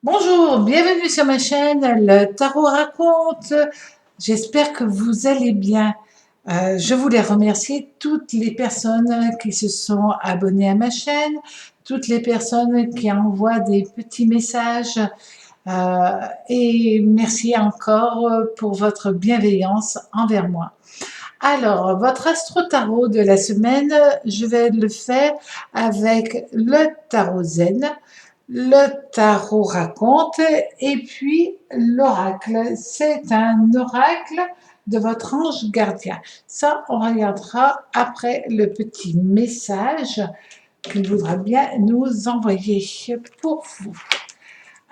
Bonjour, bienvenue sur ma chaîne, le Tarot raconte. J'espère que vous allez bien. Je voulais remercier toutes les personnes qui se sont abonnées à ma chaîne, toutes les personnes qui envoient des petits messages et merci encore pour votre bienveillance envers moi. Alors, votre astro-tarot de la semaine, je vais le faire avec le tarot zen, le tarot raconte et puis l'oracle. C'est un oracle de votre ange gardien. Ça, on regardera après le petit message qu'il voudra bien nous envoyer pour vous.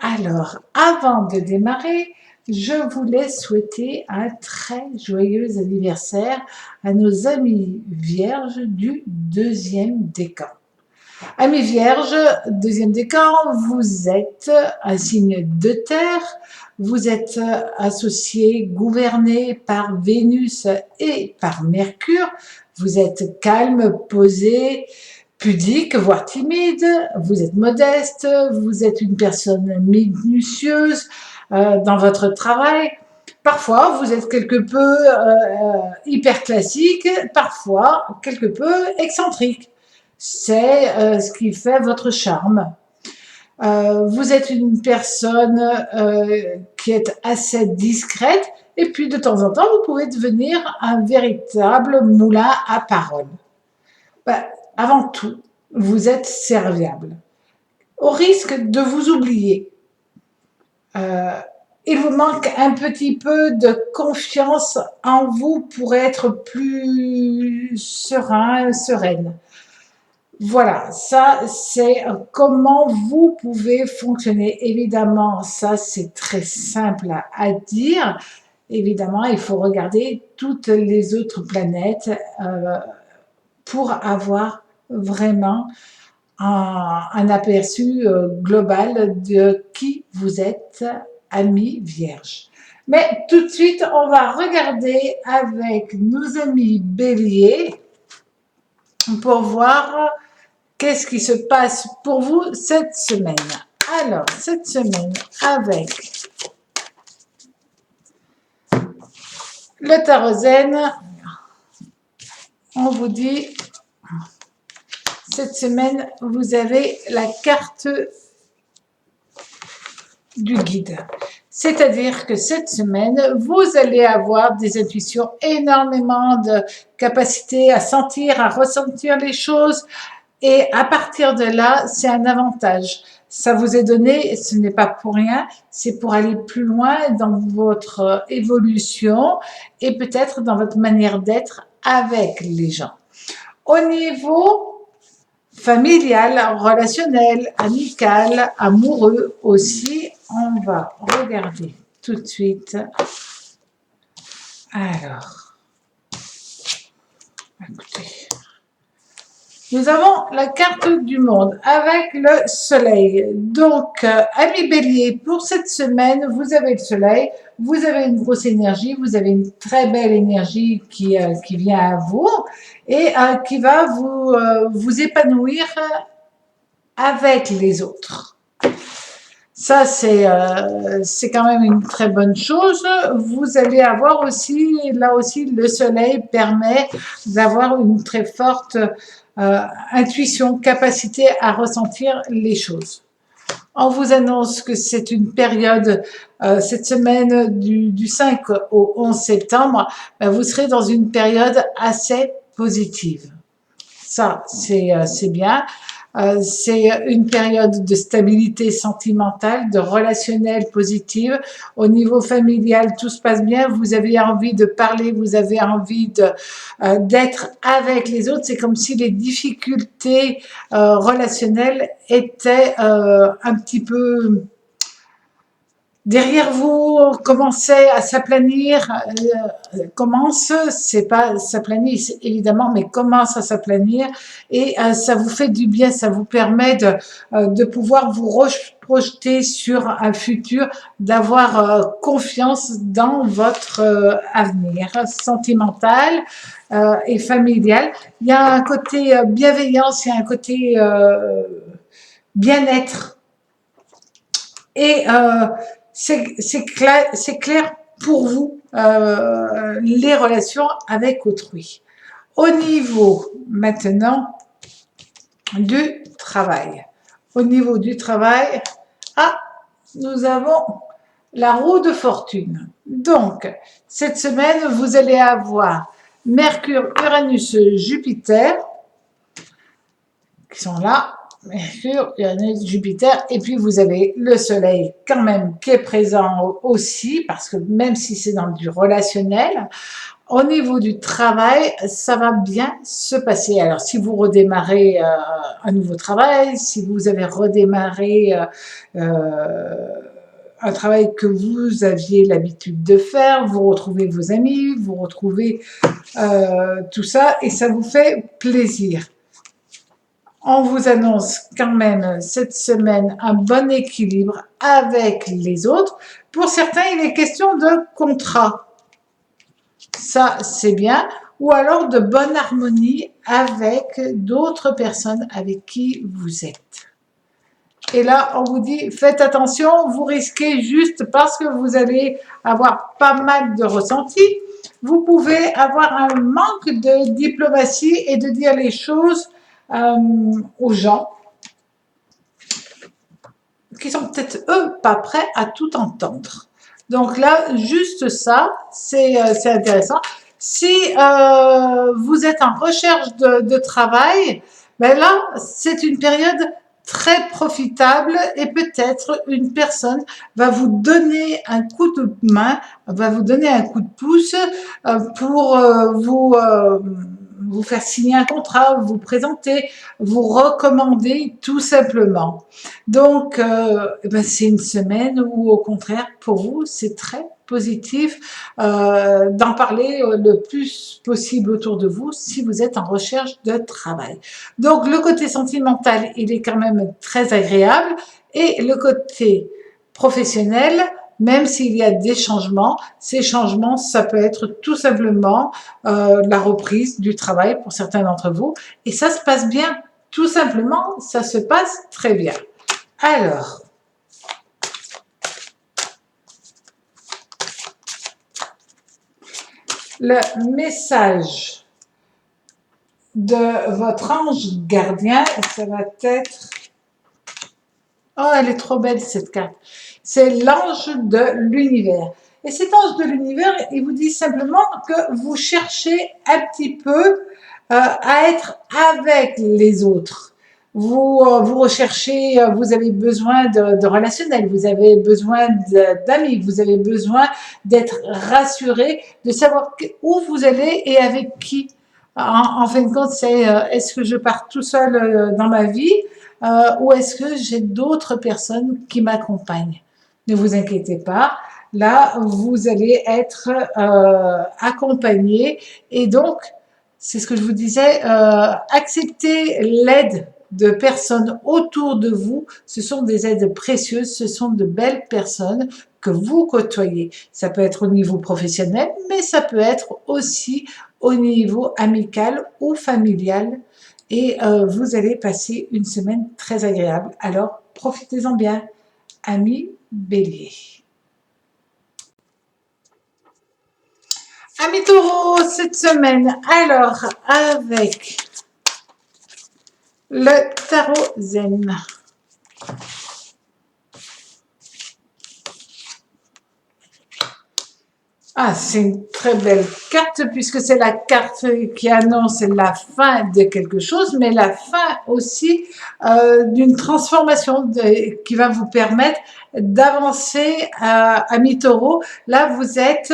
Alors, avant de démarrer, je voulais souhaiter un très joyeux anniversaire à nos amis vierges du deuxième décan. Amis vierges, deuxième décan, vous êtes un signe de terre, vous êtes associé, gouverné par Vénus et par Mercure, vous êtes calme, posé, pudique, voire timide, vous êtes modeste, vous êtes une personne minutieuse dans votre travail. Parfois, vous êtes quelque peu hyper classique, parfois quelque peu excentrique. C'est ce qui fait votre charme. Vous êtes une personne qui est assez discrète et puis de temps en temps, vous pouvez devenir un véritable moulin à parole. Ben, avant tout, vous êtes serviable. Au risque de vous oublier, euh, il vous manque un petit peu de confiance en vous pour être plus serein, sereine. Voilà, ça c'est comment vous pouvez fonctionner. Évidemment, ça c'est très simple à dire. Évidemment, il faut regarder toutes les autres planètes pour avoir vraiment un aperçu global de qui vous êtes, amis vierges. Mais tout de suite, on va regarder avec nos amis béliers pour voir qu'est-ce qui se passe pour vous cette semaine. Alors, cette semaine, avec le tarot zen, on vous dit, cette semaine, vous avez la carte du guide. C'est-à-dire que cette semaine, vous allez avoir des intuitions, énormément de capacité à sentir, à ressentir les choses. Et à partir de là, c'est un avantage. Ça vous est donné, et ce n'est pas pour rien, c'est pour aller plus loin dans votre évolution et peut-être dans votre manière d'être avec les gens. Au niveau familial, relationnel, amical, amoureux aussi, on va regarder tout de suite. Alors, écoutez. Nous avons la carte du monde avec le soleil. Donc, amis bélier, pour cette semaine, vous avez le soleil, vous avez une grosse énergie, vous avez une très belle énergie qui vient à vous et qui va vous épanouir avec les autres. Ça, c'est quand même une très bonne chose. Vous allez avoir aussi, là aussi, le soleil permet d'avoir une très forte intuition, capacité à ressentir les choses. On vous annonce que c'est une période, cette semaine du 5 au 11 septembre, vous serez dans une période assez positive. Ça, c'est bien. C'est une période de stabilité sentimentale, de relationnel positive. Au niveau familial, tout se passe bien. Vous avez envie de parler, vous avez envie d'être avec les autres. C'est comme si les difficultés relationnelles étaient un petit peu derrière vous, commencez à s'aplanir, c'est pas s'aplanir évidemment, mais commence à s'aplanir et ça vous fait du bien, ça vous permet de pouvoir vous projeter sur un futur, d'avoir confiance dans votre avenir sentimental et familial. Il y a un côté bienveillance, il y a un côté bien-être Et c'est clair pour vous, les relations avec autrui. Au niveau maintenant du travail. Au niveau du travail, ah, nous avons la roue de fortune. Donc, cette semaine, vous allez avoir Mercure, Uranus, Jupiter qui sont là. Mercure, Uranus, Jupiter, et puis vous avez le Soleil quand même qui est présent aussi, parce que même si c'est dans du relationnel, au niveau du travail, ça va bien se passer. Alors, si vous redémarrez un nouveau travail, si vous avez redémarré un travail que vous aviez l'habitude de faire, vous retrouvez vos amis, vous retrouvez tout ça, et ça vous fait plaisir. On vous annonce quand même cette semaine un bon équilibre avec les autres. Pour certains, il est question de contrat. Ça, c'est bien. Ou alors de bonne harmonie avec d'autres personnes avec qui vous êtes. Et là, on vous dit, faites attention, vous risquez juste parce que vous allez avoir pas mal de ressentis, vous pouvez avoir un manque de diplomatie et de dire les choses aux gens qui sont peut-être eux pas prêts à tout entendre. Donc là, juste ça, c'est intéressant. Si vous êtes en recherche de travail, ben là, c'est une période très profitable et peut-être une personne va vous donner un coup de main, va vous donner un coup de pouce pour vous faire signer un contrat, vous présenter, vous recommander tout simplement. Donc, ben c'est une semaine où, au contraire, pour vous, c'est très positif d'en parler le plus possible autour de vous si vous êtes en recherche de travail. Donc, le côté sentimental, il est quand même très agréable et le côté professionnel, même s'il y a des changements, ces changements, ça peut être tout simplement la reprise du travail pour certains d'entre vous et ça se passe bien. Tout simplement, ça se passe très bien. Alors, le message de votre ange gardien, ça va être... Oh, elle est trop belle cette carte. C'est l'ange de l'univers. Et cet ange de l'univers, il vous dit simplement que vous cherchez un petit peu à être avec les autres. Vous recherchez, vous avez besoin de relationnel, vous avez besoin d'amis, vous avez besoin d'être rassuré, de savoir où vous allez et avec qui. En fin de compte, c'est est-ce que je pars tout seul dans ma vie ou est-ce que j'ai d'autres personnes qui m'accompagnent? Ne vous inquiétez pas, là, vous allez être accompagné et donc, c'est ce que je vous disais, accepter l'aide de personnes autour de vous, ce sont des aides précieuses, ce sont de belles personnes que vous côtoyez. Ça peut être au niveau professionnel, mais ça peut être aussi au niveau amical ou familial et vous allez passer une semaine très agréable. Alors, profitez-en bien, amis bélier. Amis taureaux, cette semaine, alors, avec le tarot zen. Ah, c'est une très belle carte puisque c'est la carte qui annonce la fin de quelque chose, mais la fin aussi d'une transformation qui va vous permettre d'avancer à mi-taureau. Là, vous êtes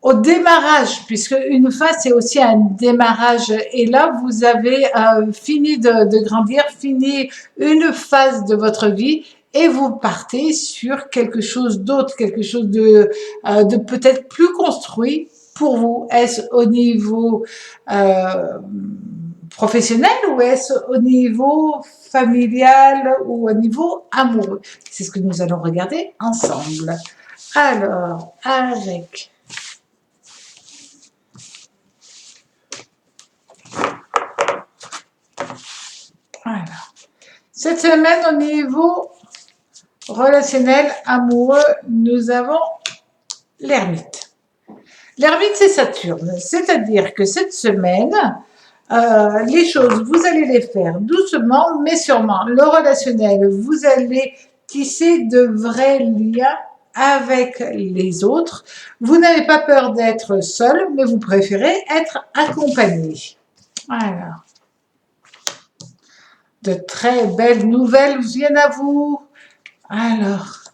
au démarrage, puisque une fin, c'est aussi un démarrage. Et là, vous avez fini de grandir, fini une phase de votre vie et vous partez sur quelque chose d'autre, quelque chose de peut-être plus construit pour vous. Est-ce au niveau professionnel ou est-ce au niveau familial ou au niveau amoureux? C'est ce que nous allons regarder ensemble. Alors, avec voilà. Cette semaine, au niveau relationnel, amoureux, nous avons l'ermite. L'ermite, c'est Saturne, c'est-à-dire que cette semaine, les choses, vous allez les faire doucement, mais sûrement. Le relationnel, vous allez tisser de vrais liens avec les autres. Vous n'avez pas peur d'être seul, mais vous préférez être accompagné. Alors, de très belles nouvelles viennent à vous. Alors,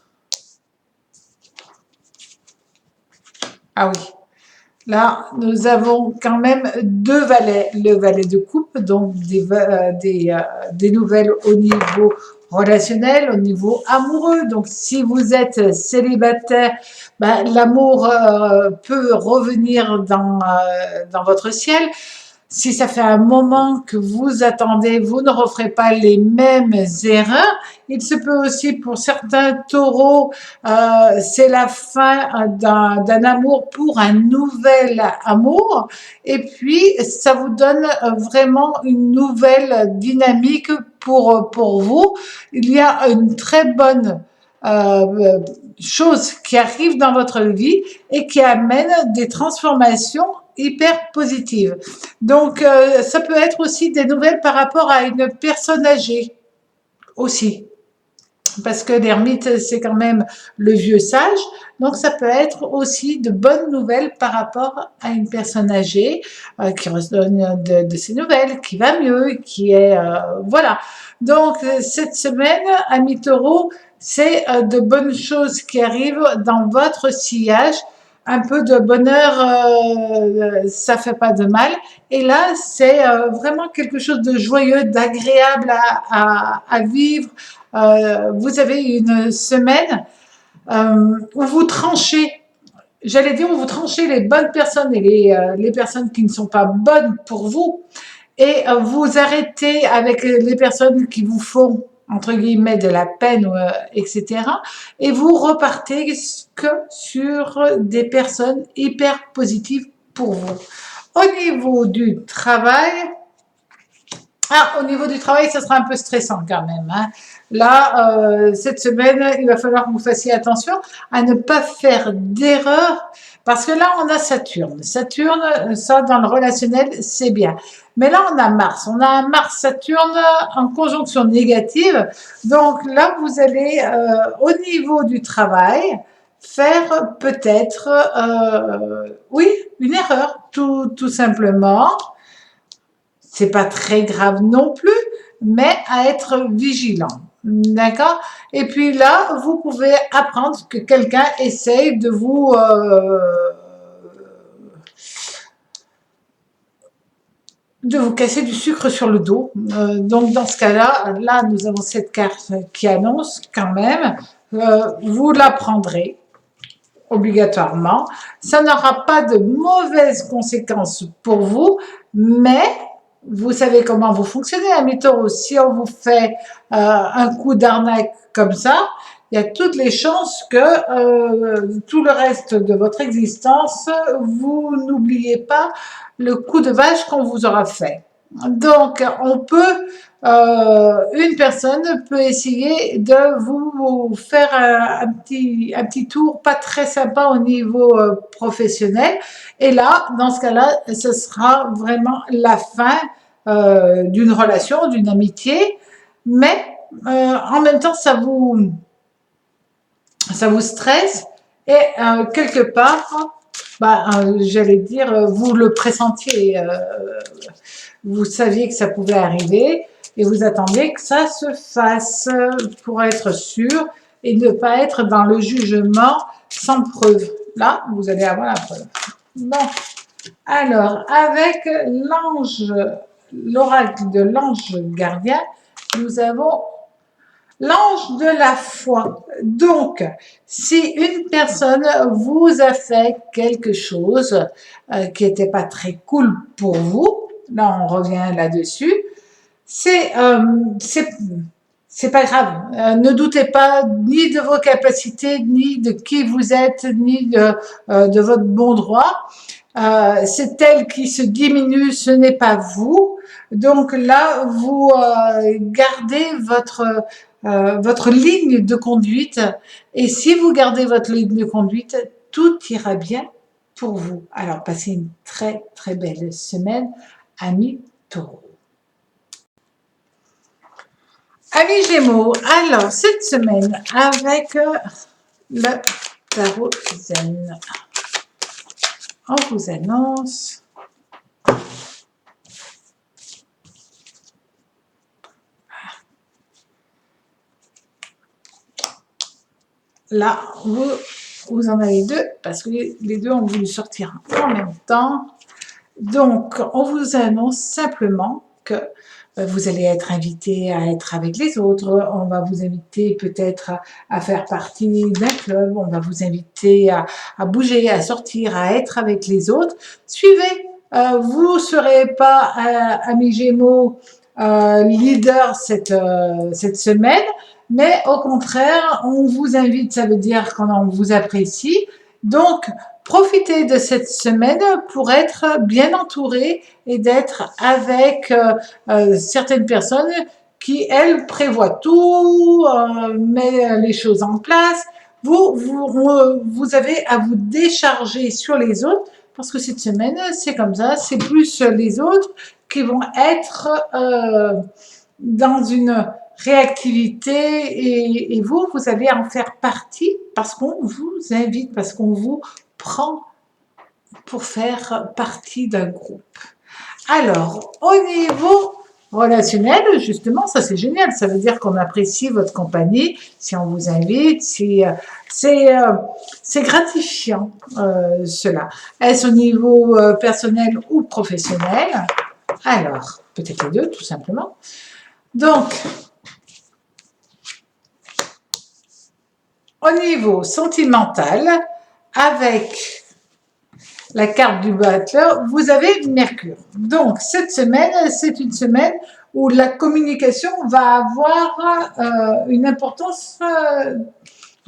ah oui. Là, nous avons quand même deux valets. Le valet de coupe, donc des nouvelles au niveau relationnel, au niveau amoureux. Donc, si vous êtes célibataire, ben, l'amour peut revenir dans votre ciel. Si ça fait un moment que vous attendez, vous ne referez pas les mêmes erreurs. Il se peut aussi pour certains taureaux, c'est la fin d'un amour pour un nouvel amour. Et puis, ça vous donne vraiment une nouvelle dynamique pour vous. Il y a une très bonne chose qui arrive dans votre vie et qui amène des transformations hyper positives. Donc, ça peut être aussi des nouvelles par rapport à une personne âgée aussi. Parce que l'ermite, c'est quand même le vieux sage. Donc, ça peut être aussi de bonnes nouvelles par rapport à une personne âgée qui redonne de ses nouvelles, qui va mieux, qui est... voilà. Donc, cette semaine, amis taureaux, c'est de bonnes choses qui arrivent dans votre sillage. Un peu de bonheur, ça fait pas de mal. Et là, c'est vraiment quelque chose de joyeux, d'agréable à vivre. Vous avez une semaine où vous tranchez, j'allais dire où vous tranchez les bonnes personnes et les personnes qui ne sont pas bonnes pour vous, et vous arrêtez avec les personnes qui vous font entre guillemets de la peine, etc. Et vous repartez que sur des personnes hyper positives pour vous. Au niveau du travail, au niveau du travail, ça sera un peu stressant quand même. Hein. Là, cette semaine, il va falloir que vous fassiez attention à ne pas faire d'erreur, parce que là, on a Saturne. Saturne, ça, dans le relationnel, c'est bien. Mais là, on a Mars. On a un Mars-Saturne en conjonction négative. Donc là, vous allez, au niveau du travail, faire peut-être, oui, une erreur, tout simplement. C'est pas très grave non plus, mais à être vigilant. D'accord? Et puis là, vous pouvez apprendre que quelqu'un essaye de vous casser du sucre sur le dos. Donc dans ce cas-là, là nous avons cette carte qui annonce quand même, vous la prendrez obligatoirement. Ça n'aura pas de mauvaises conséquences pour vous, mais vous savez comment vous fonctionnez, amis taureaux. Si on vous fait un coup d'arnaque comme ça, il y a toutes les chances que tout le reste de votre existence, vous n'oubliez pas le coup de vache qu'on vous aura fait. Donc, une personne peut essayer de vous faire un petit tour pas très sympa au niveau professionnel. Et là, dans ce cas-là, ce sera vraiment la fin d'une relation, d'une amitié. Mais en même temps, ça vous stresse et quelque part, j'allais dire, vous le pressentiez, vous saviez que ça pouvait arriver et vous attendiez que ça se fasse pour être sûr et ne pas être dans le jugement sans preuve. Là, vous allez avoir la preuve. Bon, alors, avec l'oracle de l'ange gardien, nous avons l'ange de la foi. Donc, si une personne vous a fait quelque chose qui n'était pas très cool pour vous, là on revient là-dessus, c'est pas grave. Ne doutez pas ni de vos capacités, ni de qui vous êtes, ni de votre bon droit. C'est elle qui se diminue, ce n'est pas vous. Donc là, vous gardez votre ligne de conduite. Et si vous gardez votre ligne de conduite, tout ira bien pour vous. Alors, passez une très, très belle semaine, amis Taureaux. Amis Gémeaux, alors, cette semaine, avec le tarot zen, on vous annonce là, vous en avez deux, parce que les deux ont voulu sortir en même temps. Donc, on vous annonce simplement que vous allez être invité à être avec les autres. On va vous inviter peut-être à faire partie d'un club. On va vous inviter à bouger, à sortir, à être avec les autres. Suivez. Vous ne serez pas, amis Gémeaux, leader cette semaine, mais au contraire, on vous invite, ça veut dire qu'on vous apprécie. Donc, profitez de cette semaine pour être bien entouré et d'être avec certaines personnes qui, elles, prévoient tout, mettent les choses en place. Vous avez à vous décharger sur les autres parce que cette semaine, c'est comme ça, c'est plus les autres qui vont être dans une réactivité et vous allez en faire partie parce qu'on vous invite, parce qu'on vous prend pour faire partie d'un groupe. Alors, au niveau relationnel, justement, ça c'est génial. Ça veut dire qu'on apprécie votre compagnie. Si on vous invite, c'est gratifiant cela. Est-ce au niveau personnel ou professionnel? Alors, peut-être les deux, tout simplement. Donc, au niveau sentimental, avec la carte du battleur, vous avez Mercure. Donc, cette semaine, c'est une semaine où la communication va avoir une importance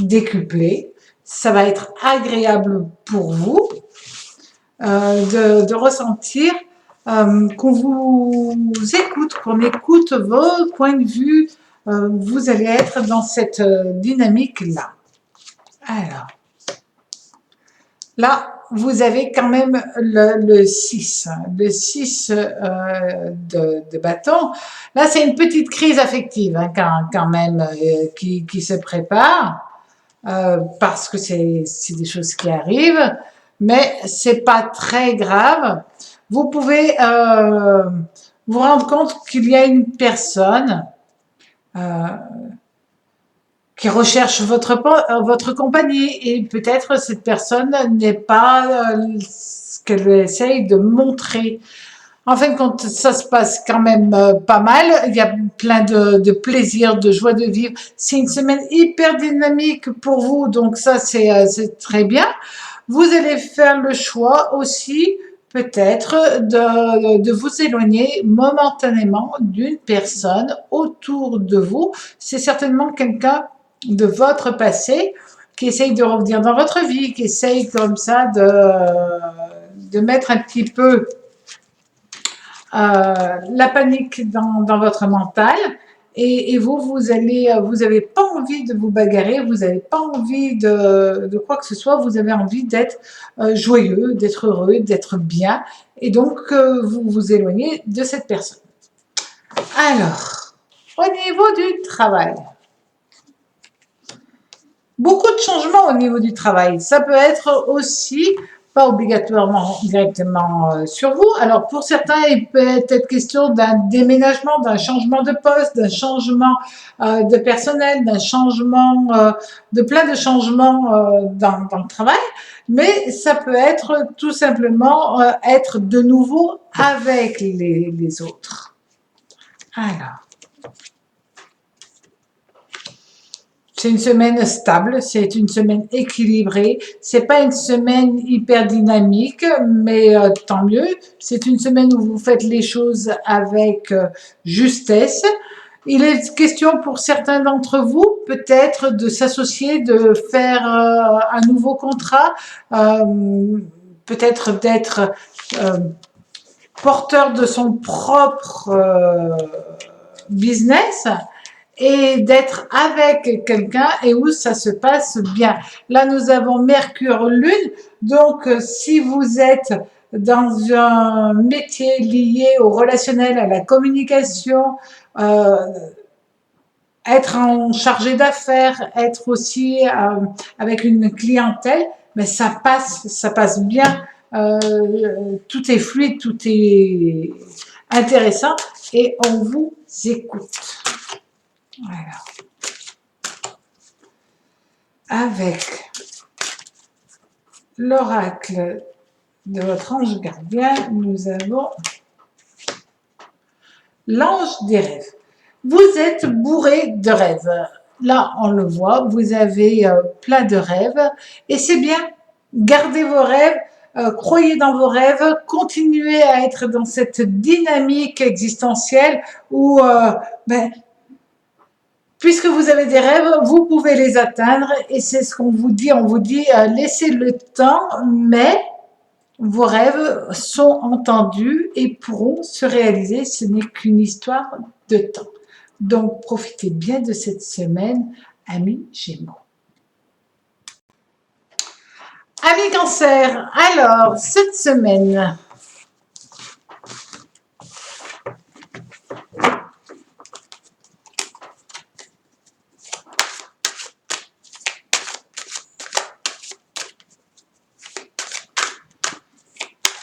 décuplée. Ça va être agréable pour vous de ressentir qu'on vous écoute, qu'on écoute vos points de vue. Vous allez être dans cette dynamique-là. Alors, là, vous avez quand même le 6, le 6 de bâton. Là, c'est une petite crise affective quand même qui se prépare parce que c'est des choses qui arrivent, mais c'est pas très grave. Vous pouvez vous rendre compte qu'il y a une personne qui recherche votre compagnie et peut-être cette personne n'est pas ce qu'elle essaye de montrer. En fin de compte, ça se passe quand même pas mal. Il y a plein de plaisir, de joie de vivre. C'est une semaine hyper dynamique pour vous, donc ça c'est très bien. Vous allez faire le choix aussi peut-être de vous éloigner momentanément d'une personne autour de vous. C'est certainement quelqu'un de votre passé qui essaye de revenir dans votre vie, qui essaye comme ça de mettre un petit peu la panique dans votre mental. Et vous avez pas envie de vous bagarrer, vous n'avez pas envie de quoi que ce soit, vous avez envie d'être joyeux, d'être heureux, d'être bien, et donc vous vous éloignez de cette personne. Alors, au niveau du travail, beaucoup de changements au niveau du travail. Ça peut être aussi, pas obligatoirement directement sur vous. Alors pour certains, il peut être question d'un déménagement, d'un changement de poste, d'un changement de personnel, d'un changement, de plein de changements dans le travail. Mais ça peut être tout simplement être de nouveau avec les autres. Alors. C'est une semaine stable, c'est une semaine équilibrée. C'est pas une semaine hyper dynamique, mais tant mieux. C'est une semaine où vous faites les choses avec justesse. Il est question pour certains d'entre vous, peut-être, de s'associer, de faire un nouveau contrat, peut-être d'être porteur de son propre business. et d'être avec quelqu'un et où ça se passe bien. Là, nous avons Mercure-Lune, donc si vous êtes dans un métier lié au relationnel, à la communication, euh, être en chargé d'affaires, être aussi avec une clientèle, mais ça passe bien. Tout est fluide, tout est intéressant et on vous écoute. Voilà. Avec l'oracle de votre ange gardien, nous avons l'ange des rêves. Vous êtes bourré de rêves. Là, on le voit, vous avez plein de rêves et c'est bien. Gardez vos rêves, croyez dans vos rêves, continuez à être dans cette dynamique existentielle où, puisque vous avez des rêves, vous pouvez les atteindre et c'est ce qu'on vous dit. On vous dit laissez le temps, mais vos rêves sont entendus et pourront se réaliser. Ce n'est qu'une histoire de temps. Donc, profitez bien de cette semaine, amis Gémeaux. Amis Cancer, alors, cette semaine,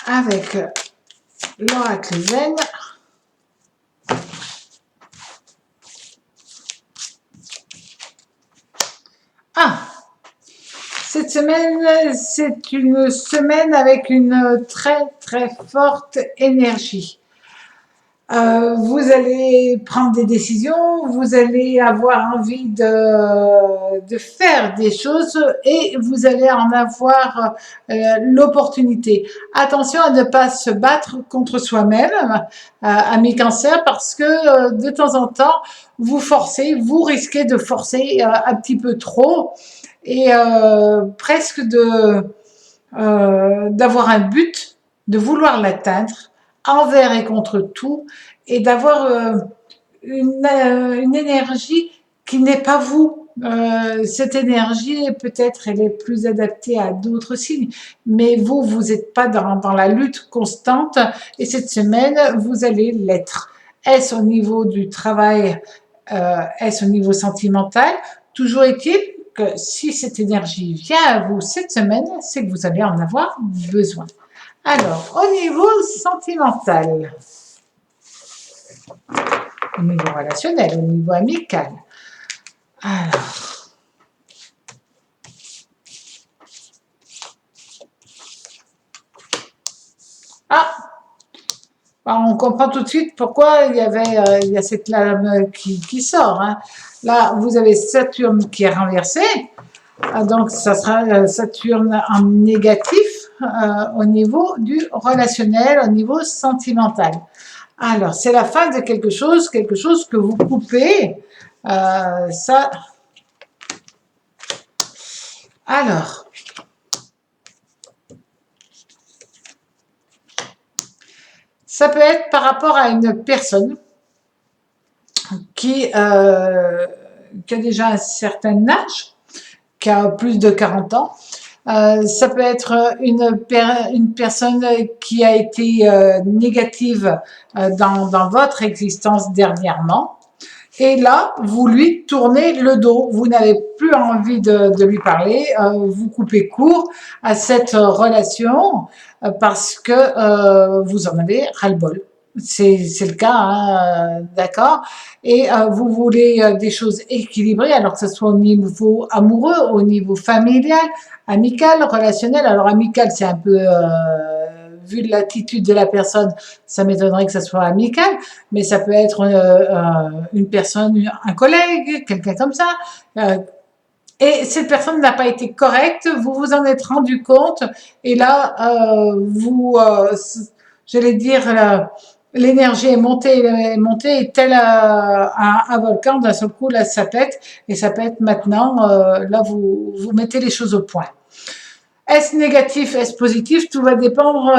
avec l'oracle Zen, cette semaine, c'est une semaine avec une très très forte énergie. Vous allez prendre des décisions, vous allez avoir envie de faire des choses et vous allez en avoir l'opportunité. Attention à ne pas se battre contre soi-même, amis Cancer, parce que de temps en temps, vous risquez de forcer un petit peu trop et presque d'avoir un but, de vouloir l'atteindre envers et contre tout, et d'avoir une énergie qui n'est pas vous. Cette énergie, peut-être, elle est plus adaptée à d'autres signes, mais vous n'êtes pas dans la lutte constante, et cette semaine, vous allez l'être. Est-ce au niveau du travail, est-ce au niveau sentimental? Toujours est-il que si cette énergie vient à vous cette semaine, c'est que vous allez en avoir besoin. Alors, au niveau sentimental, au niveau relationnel, au niveau amical. Alors, on comprend tout de suite pourquoi il y a cette lame qui sort. Hein. Là, vous avez Saturne qui est renversé, donc ça sera Saturne en négatif au niveau du relationnel, au niveau sentimental. Alors, c'est la fin de quelque chose que vous coupez. Ça. Alors. Ça peut être par rapport à une personne qui a déjà un certain âge, qui a plus de 40 ans. Ça peut être une personne qui a été négative dans votre existence dernièrement. Et là, vous lui tournez le dos. Vous n'avez plus envie de lui parler. Vous coupez court à cette relation parce que vous en avez ras-le-bol. C'est le cas, hein, d'accord. Et vous voulez des choses équilibrées, alors que ce soit au niveau amoureux, au niveau familial, amical, relationnel. Alors amical, c'est un peu vu de l'attitude de la personne, ça m'étonnerait que ça soit amical, mais ça peut être une personne, un collègue, quelqu'un comme ça. Et cette personne n'a pas été correcte, vous vous en êtes rendu compte, et là, j'allais dire, l'énergie est montée, et tel un volcan, d'un seul coup, là, ça pète, et ça pète maintenant, là, vous mettez les choses au point. Est-ce négatif, est-ce positif? Tout va dépendre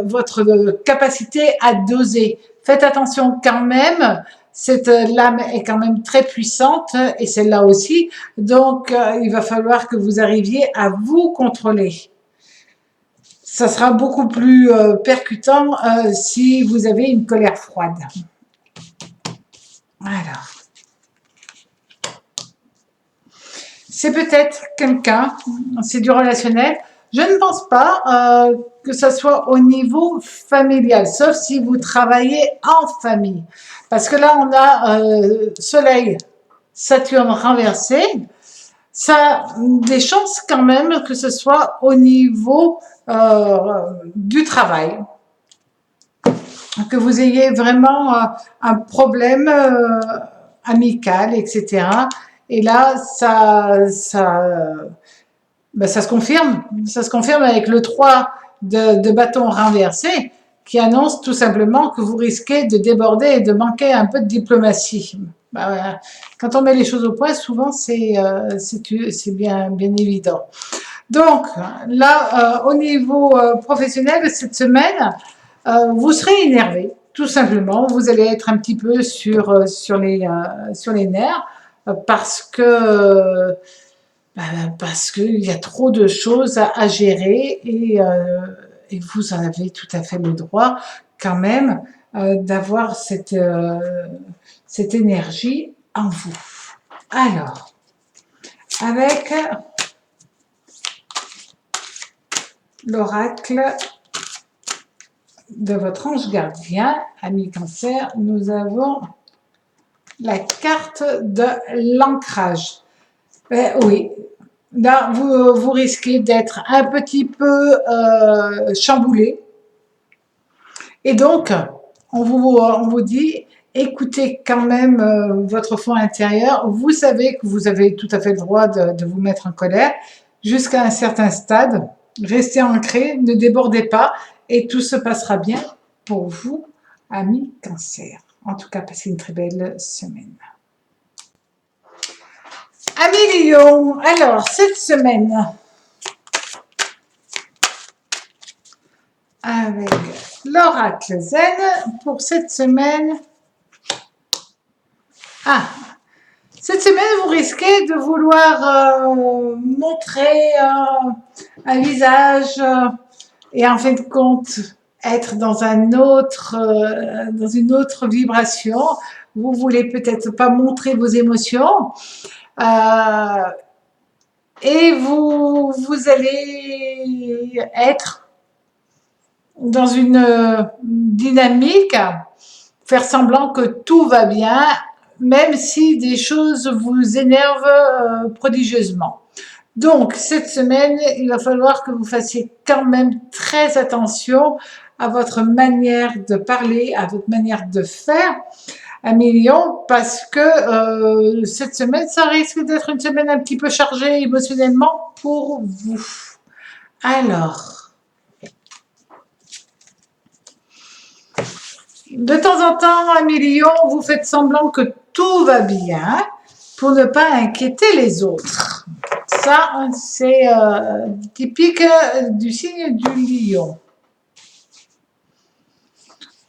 votre capacité à doser. Faites attention quand même cette lame est quand même très puissante et celle-là aussi. Donc, il va falloir que vous arriviez à vous contrôler. Ça sera beaucoup plus percutant si vous avez une colère froide. Alors, c'est peut-être quelqu'un, c'est du relationnel. Je ne pense pas que ça soit au niveau familial, sauf si vous travaillez en famille. Parce que là, on a Soleil, Saturne renversé. Ça a des chances quand même que ce soit au niveau du travail. Que vous ayez vraiment un problème amical, etc. Et là, ça se confirme. Ça se confirme avec le 3 de bâton renversé qui annonce tout simplement que vous risquez de déborder et de manquer un peu de diplomatie. Voilà. Quand on met les choses au point, souvent c'est bien évident. Donc là, au niveau professionnel, cette semaine, vous serez énervé, tout simplement. Vous allez être un petit peu sur les nerfs parce qu'il y a trop de choses à gérer et vous en avez tout à fait le droit quand même d'avoir cette énergie en vous. Alors, avec l'oracle de votre ange gardien, ami Cancer, nous avons la carte de l'ancrage. Oui, là, vous risquez d'être un petit peu chamboulé. Et donc, on vous dit, écoutez quand même votre fond intérieur. Vous savez que vous avez tout à fait le droit de vous mettre en colère jusqu'à un certain stade. Restez ancré, ne débordez pas et tout se passera bien pour vous, amis Cancer. En tout cas, passez une très belle semaine. Amis Lion, alors cette semaine, avec l'oracle Zen, pour cette semaine, cette semaine vous risquez de vouloir montrer un visage et en fin de compte être dans une autre vibration. Vous voulez peut-être pas montrer vos émotions. Et vous allez être dans une dynamique, faire semblant que tout va bien, même si des choses vous énervent prodigieusement. Donc, cette semaine, il va falloir que vous fassiez quand même très attention à votre manière de parler, à votre manière de faire, amis Lion, parce que cette semaine, ça risque d'être une semaine un petit peu chargée émotionnellement pour vous. Alors, de temps en temps, amis Lion, vous faites semblant que tout va bien pour ne pas inquiéter les autres. Ça, c'est typique du signe du lion.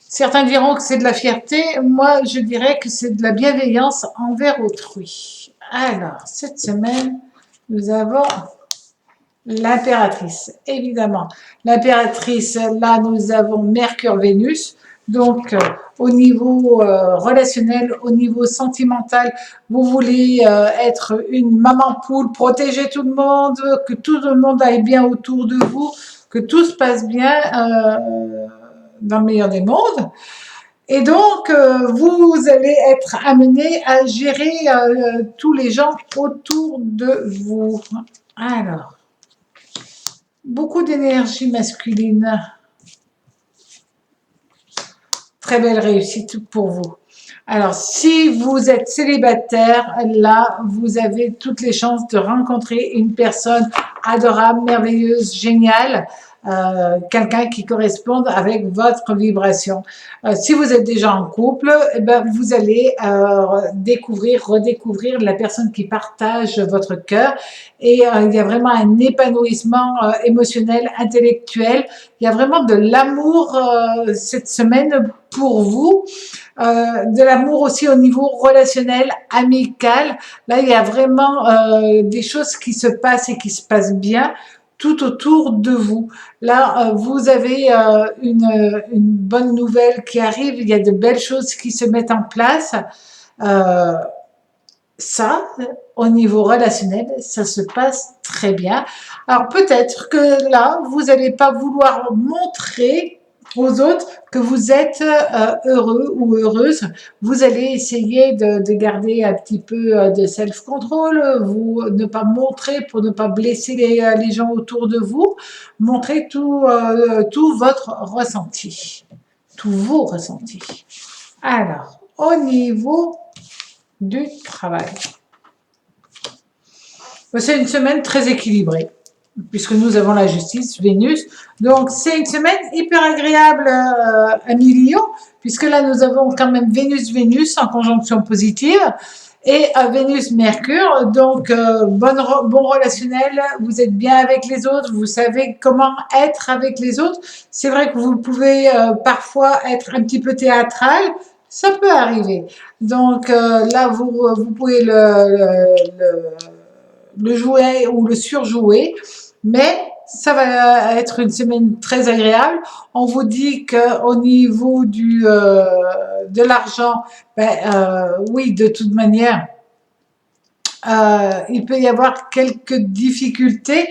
Certains diront que c'est de la fierté. Moi, je dirais que c'est de la bienveillance envers autrui. Alors, cette semaine, nous avons l'impératrice, évidemment. L'impératrice, là, nous avons Mercure-Vénus. Donc, au niveau relationnel, au niveau sentimental, vous voulez être une maman poule, protéger tout le monde, que tout le monde aille bien autour de vous, que tout se passe bien dans le meilleur des mondes. Et donc, vous allez être amené à gérer tous les gens autour de vous. Alors, beaucoup d'énergie masculine. Très belle réussite pour vous. Alors, si vous êtes célibataire, là, vous avez toutes les chances de rencontrer une personne adorable, merveilleuse, géniale. quelqu'un qui corresponde avec votre vibration. Si vous êtes déjà en couple, eh ben, vous allez découvrir, redécouvrir la personne qui partage votre cœur et il y a vraiment un épanouissement émotionnel, intellectuel. Il y a vraiment de l'amour cette semaine pour vous, de l'amour aussi au niveau relationnel, amical. Là, il y a vraiment des choses qui se passent et qui se passent bien tout autour de vous. Là, vous avez une bonne nouvelle qui arrive, il y a de belles choses qui se mettent en place. Euh, Ça, au niveau relationnel, ça se passe très bien. Alors peut-être que là, vous n'allez pas vouloir montrer aux autres que vous êtes heureux ou heureuse. Vous allez essayer de garder un petit peu de self-control, vous ne pas montrer pour ne pas blesser les gens autour de vous. Montrez tout votre ressenti, tous vos ressentis. Alors, au niveau du travail. C'est une semaine très équilibrée, puisque nous avons la justice, Vénus. Donc, c'est une semaine hyper agréable à Milion, puisque là, nous avons quand même Vénus-Vénus en conjonction positive et Vénus-Mercure. Donc, bon relationnel, vous êtes bien avec les autres, vous savez comment être avec les autres. C'est vrai que vous pouvez parfois être un petit peu théâtral, ça peut arriver. Donc, là, vous pouvez le jouer ou le surjouer, mais ça va être une semaine très agréable. On vous dit qu'au niveau de l'argent, oui, de toute manière, il peut y avoir quelques difficultés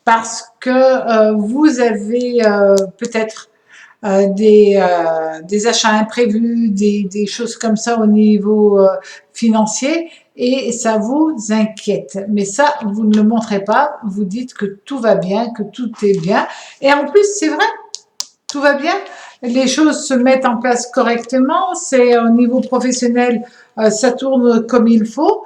parce que vous avez peut-être des achats imprévus, des choses comme ça au niveau financier et ça vous inquiète. Mais ça, vous ne le montrez pas, vous dites que tout va bien, que tout est bien. Et en plus, c'est vrai, tout va bien. Les choses se mettent en place correctement, c'est au niveau professionnel, ça tourne comme il faut.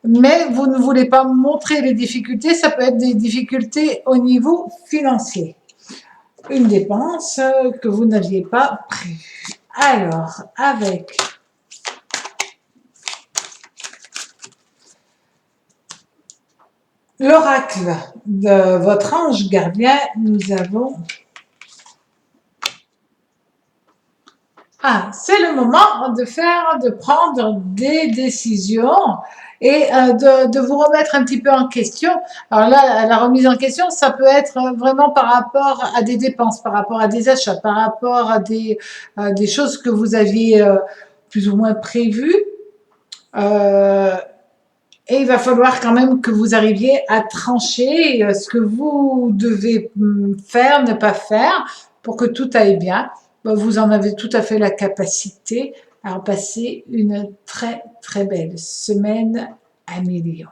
Mais vous ne voulez pas montrer les difficultés, ça peut être des difficultés au niveau financier. Une dépense que vous n'aviez pas prévue. Alors, avec l'oracle de votre ange gardien, nous avons... Ah, c'est le moment de prendre des décisions et de vous remettre un petit peu en question. Alors là, la remise en question, ça peut être vraiment par rapport à des dépenses, par rapport à des achats, par rapport à des choses que vous aviez plus ou moins prévues. Et il va falloir quand même que vous arriviez à trancher ce que vous devez faire, ne pas faire, pour que tout aille bien. Vous en avez tout à fait la capacité à passer une très très belle semaine à Milion.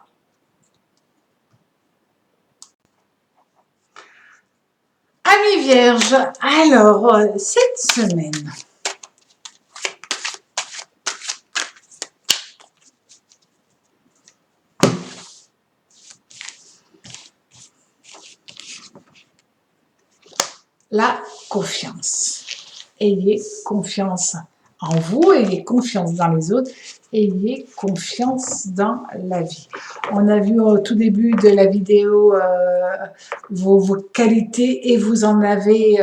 Amis Vierge, alors cette semaine, la confiance. Ayez confiance en vous, ayez confiance dans les autres, ayez confiance dans la vie. On a vu au tout début de la vidéo vos qualités et vous en avez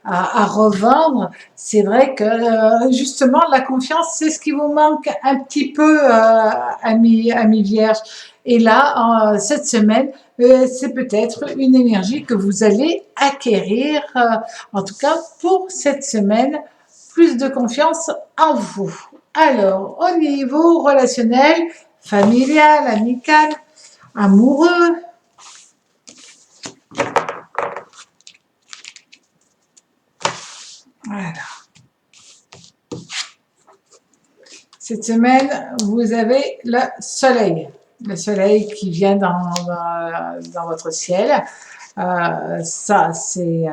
à revendre. C'est vrai que justement la confiance, c'est ce qui vous manque un petit peu, amis vierges. Et là, cette semaine, c'est peut-être une énergie que vous allez acquérir, en tout cas pour cette semaine, plus de confiance en vous. Alors, au niveau relationnel, familial, amical, amoureux, voilà. Cette semaine, vous avez le soleil qui vient dans votre ciel. Ça, c'est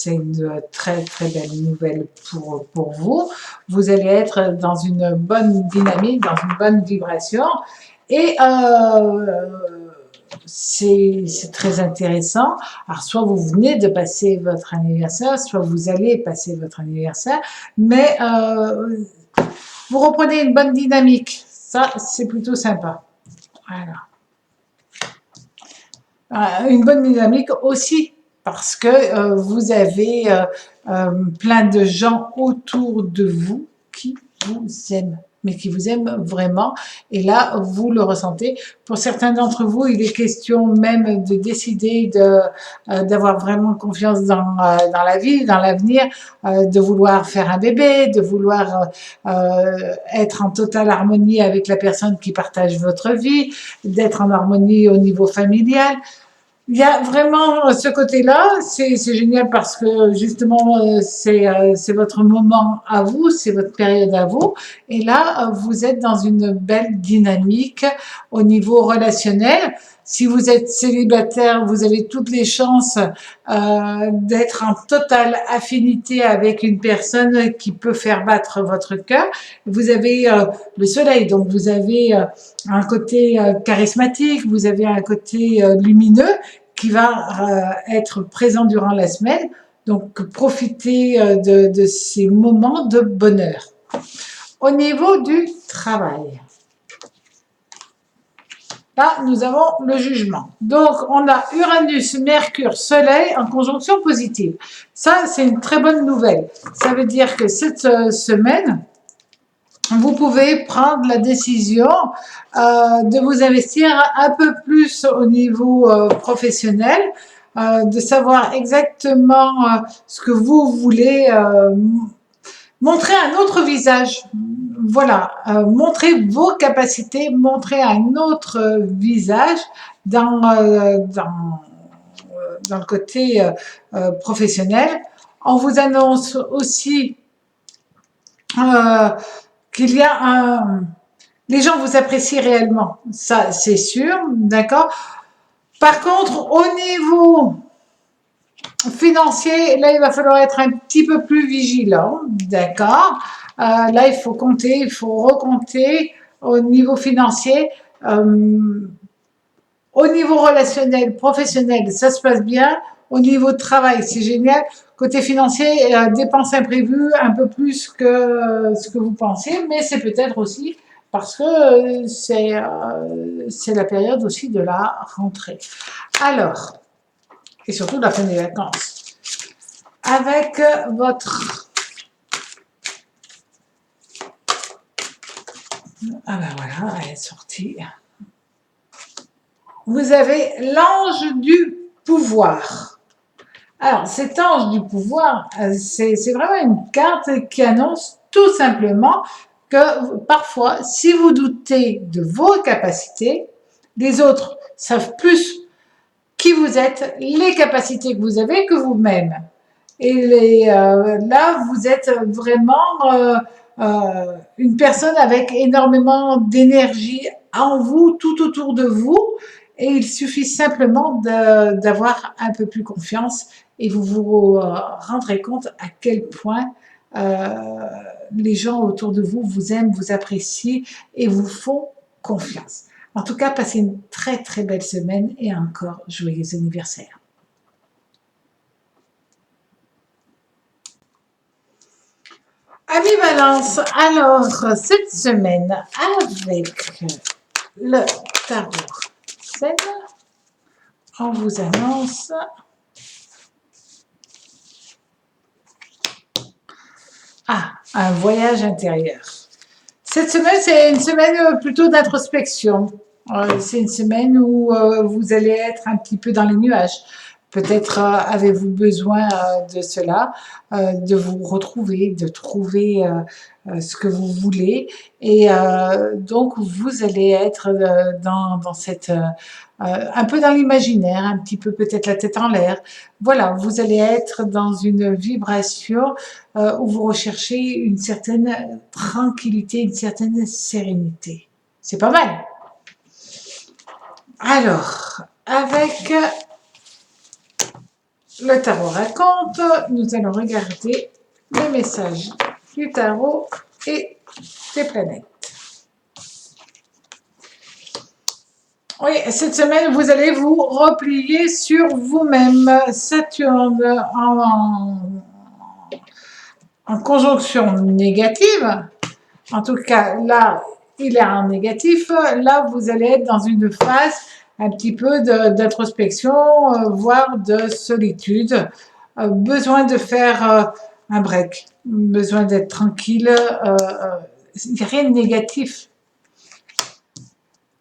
une très très belle nouvelle pour vous. Vous allez être dans une bonne dynamique, dans une bonne vibration. Et c'est très intéressant. Alors, soit vous venez de passer votre anniversaire, soit vous allez passer votre anniversaire, mais vous reprenez une bonne dynamique. Ça, c'est plutôt sympa. Voilà. Une bonne dynamique aussi parce que vous avez plein de gens autour de vous qui vous aiment, mais qui vous aiment vraiment. Et là, vous le ressentez. Pour certains d'entre vous, il est question même de décider d'avoir vraiment confiance dans la vie, dans l'avenir, de vouloir faire un bébé, de vouloir être en totale harmonie avec la personne qui partage votre vie, d'être en harmonie au niveau familial. Il y a vraiment ce côté-là, c'est génial parce que justement c'est votre moment à vous, c'est votre période à vous, et là vous êtes dans une belle dynamique au niveau relationnel. Si vous êtes célibataire, vous avez toutes les chances d'être en totale affinité avec une personne qui peut faire battre votre cœur. Vous avez le soleil, donc vous avez un côté charismatique, vous avez un côté lumineux qui va être présent durant la semaine. Donc, profitez de ces moments de bonheur. Au niveau du travail, là, nous avons le jugement. Donc, on a Uranus, Mercure, Soleil en conjonction positive. Ça, c'est une très bonne nouvelle. Ça veut dire que cette semaine, vous pouvez prendre la décision de vous investir un peu plus au niveau professionnel, de savoir exactement ce que vous voulez montrer un autre visage. Voilà, montrer vos capacités, montrer un autre visage dans le côté professionnel. On vous annonce aussi qu'il y a les gens vous apprécient réellement, ça c'est sûr, d'accord. Par contre, au niveau financier, là il va falloir être un petit peu plus vigilant, d'accord. Là il faut compter, il faut recompter au niveau financier. Au niveau relationnel, professionnel, ça se passe bien. Au niveau de travail, c'est génial. Côté financier, dépenses imprévues, un peu plus que ce que vous pensiez, mais c'est peut-être aussi parce que c'est la période aussi de la rentrée. Alors, et surtout la fin des vacances. Avec votre... Ah ben voilà, elle est sortie. Vous avez l'ange du pouvoir. Alors, cet ange du pouvoir, c'est vraiment une carte qui annonce tout simplement que parfois, si vous doutez de vos capacités, les autres savent plus qui vous êtes, les capacités que vous avez que vous-même. Et là, vous êtes vraiment une personne avec énormément d'énergie en vous, tout autour de vous, et il suffit simplement d'avoir un peu plus confiance et vous vous rendrez compte à quel point les gens autour de vous vous aiment, vous apprécient et vous font confiance. En tout cas, passez une très très belle semaine et encore joyeux anniversaire. Amis Balance, alors cette semaine avec le tarot Zen, on vous annonce un voyage intérieur. Cette semaine, c'est une semaine plutôt d'introspection. C'est une semaine où vous allez être un petit peu dans les nuages. Peut-être avez-vous besoin de cela, de vous retrouver, de trouver ce que vous voulez. Et donc, vous allez être dans cette... un peu dans l'imaginaire, un petit peu peut-être la tête en l'air. Voilà, vous allez être dans une vibration où vous recherchez une certaine tranquillité, une certaine sérénité. C'est pas mal. Alors, avec le tarot raconte, nous allons regarder les messages du tarot et des planètes. Oui, cette semaine, vous allez vous replier sur vous-même. Saturne en conjonction négative. En tout cas, là, il est en négatif. Là, vous allez être dans une phase un petit peu d'introspection, voire de solitude. Besoin de faire un break, besoin d'être tranquille. Il n'y a rien de négatif.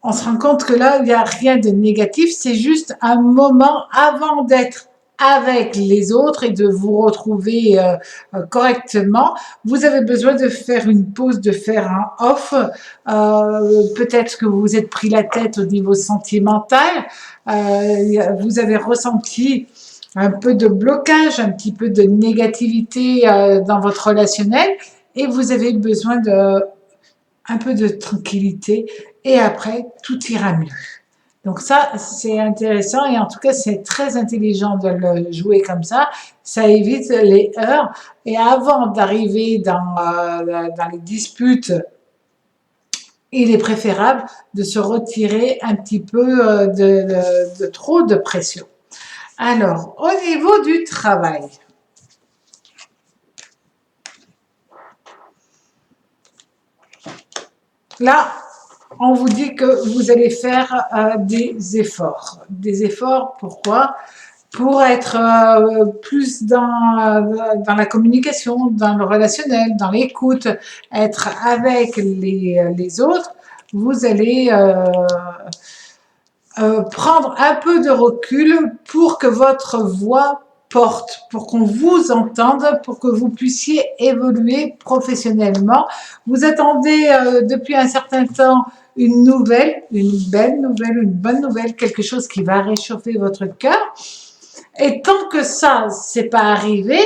On se rend compte que là, il n'y a rien de négatif, c'est juste un moment avant d'être avec les autres et de vous retrouver correctement. Vous avez besoin de faire une pause, de faire un off. Peut-être que vous vous êtes pris la tête au niveau sentimental. Vous avez ressenti un peu de blocage, un petit peu de négativité dans votre relationnel et vous avez besoin de un peu de tranquillité et après, tout ira mieux. Donc ça, c'est intéressant et en tout cas, c'est très intelligent de le jouer comme ça. Ça évite les heurts. Et avant d'arriver dans les disputes, il est préférable de se retirer un petit peu de trop de pression. Alors, au niveau du travail, là, on vous dit que vous allez faire des efforts. Des efforts, pourquoi? Pour être plus dans la communication, dans le relationnel, dans l'écoute, être avec les autres, vous allez prendre un peu de recul pour que votre voix porte, pour qu'on vous entende, pour que vous puissiez évoluer professionnellement. Vous attendez depuis un certain temps une nouvelle, une belle nouvelle, une bonne nouvelle, quelque chose qui va réchauffer votre cœur. Et tant que ça, c'est pas arrivé,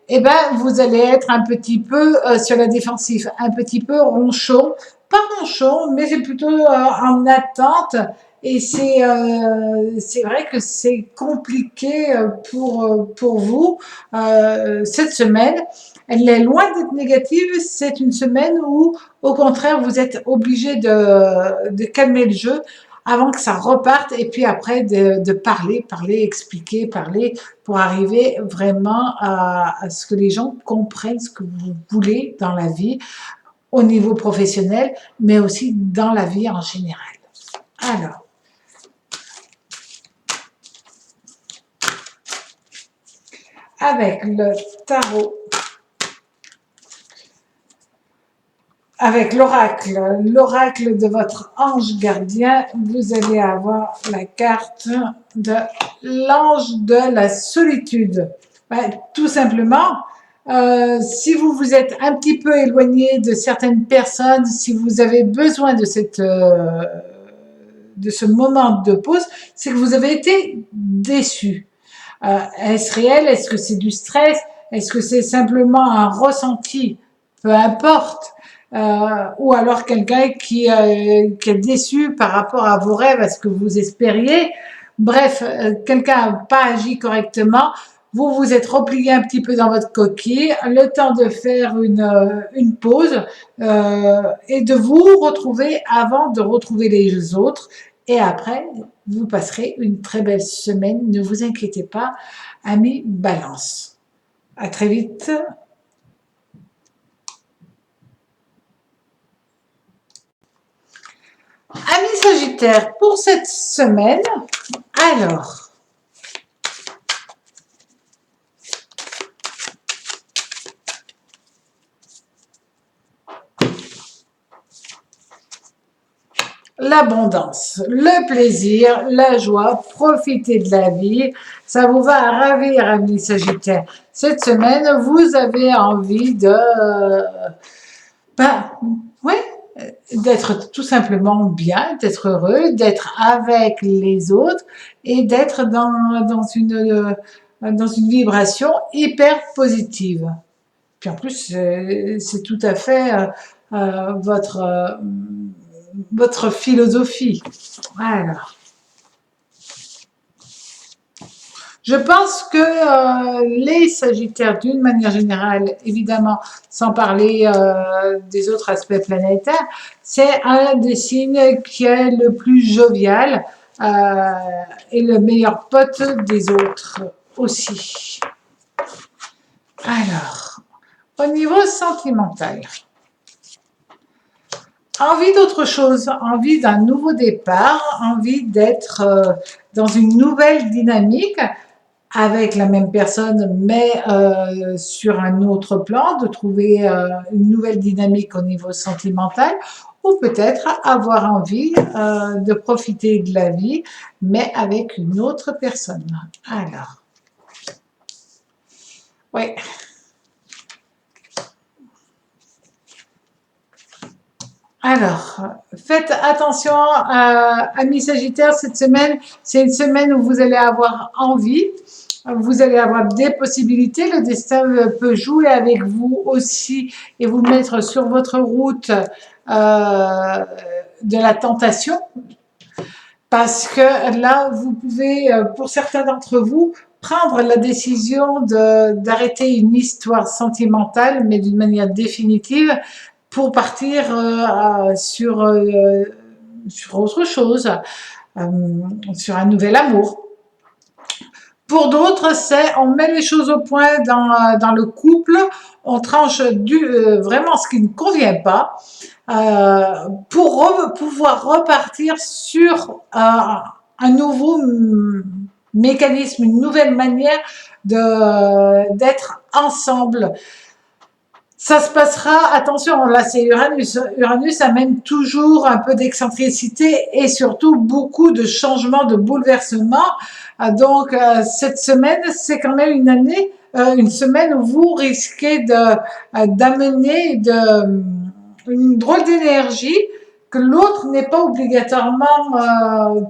eh ben, vous allez être un petit peu sur la défensive, un petit peu ronchon. Pas ronchon, mais c'est plutôt en attente. Et c'est vrai que c'est compliqué pour vous cette semaine. Elle est loin d'être négative. C'est une semaine où, au contraire, vous êtes obligé de calmer le jeu avant que ça reparte et puis après de parler, expliquer, parler pour arriver vraiment à ce que les gens comprennent ce que vous voulez dans la vie au niveau professionnel, mais aussi dans la vie en général. Alors, avec le tarot, avec l'oracle de votre ange gardien, vous allez avoir la carte de l'ange de la solitude. Ben, tout simplement, si vous vous êtes un petit peu éloigné de certaines personnes, si vous avez besoin de de ce moment de pause, c'est que vous avez été déçu. Est-ce réel? Est-ce que c'est du stress? Est-ce que c'est simplement un ressenti? Peu importe. Ou alors quelqu'un qui est déçu par rapport à vos rêves, à ce que vous espériez. Bref, quelqu'un n'a pas agi correctement. Vous vous êtes replié un petit peu dans votre coquille, le temps de faire une pause et de vous retrouver avant de retrouver les autres. Et après, vous passerez une très belle semaine. Ne vous inquiétez pas, amis Balance. À très vite. Amis Sagittaire, pour cette semaine, alors, l'abondance, le plaisir, la joie, profiter de la vie, ça vous va ravir, amis Sagittaire. Cette semaine, vous avez envie de, ben, ouais, d'être tout simplement bien, d'être heureux, d'être avec les autres et d'être dans une vibration hyper positive. Puis en plus, c'est tout à fait votre philosophie. Voilà. Je pense que les Sagittaires, d'une manière générale, évidemment, sans parler des autres aspects planétaires, c'est un des signes qui est le plus jovial, et le meilleur pote des autres aussi. Alors, au niveau sentimental, envie d'autre chose, envie d'un nouveau départ, envie d'être dans une nouvelle dynamique avec la même personne, mais sur un autre plan, de trouver une nouvelle dynamique au niveau sentimental, ou peut-être avoir envie de profiter de la vie, mais avec une autre personne. Alors, oui. Alors, faites attention, amis Sagittaires, cette semaine, c'est une semaine où vous allez avoir envie, vous allez avoir des possibilités, le destin peut jouer avec vous aussi et vous mettre sur votre route de la tentation, parce que là, vous pouvez, pour certains d'entre vous, prendre la décision d'arrêter une histoire sentimentale, mais d'une manière définitive, pour partir sur autre chose, sur un nouvel amour. Pour d'autres, c'est on met les choses au point dans le couple, on tranche vraiment ce qui ne convient pas pour pouvoir repartir sur un nouveau mécanisme, une nouvelle manière d'être ensemble. Ça se passera, attention, là c'est Uranus. Uranus amène toujours un peu d'excentricité et surtout beaucoup de changements, de bouleversements. Donc cette semaine, c'est quand même une semaine où vous risquez d'amener une drôle d'énergie que l'autre n'est pas obligatoirement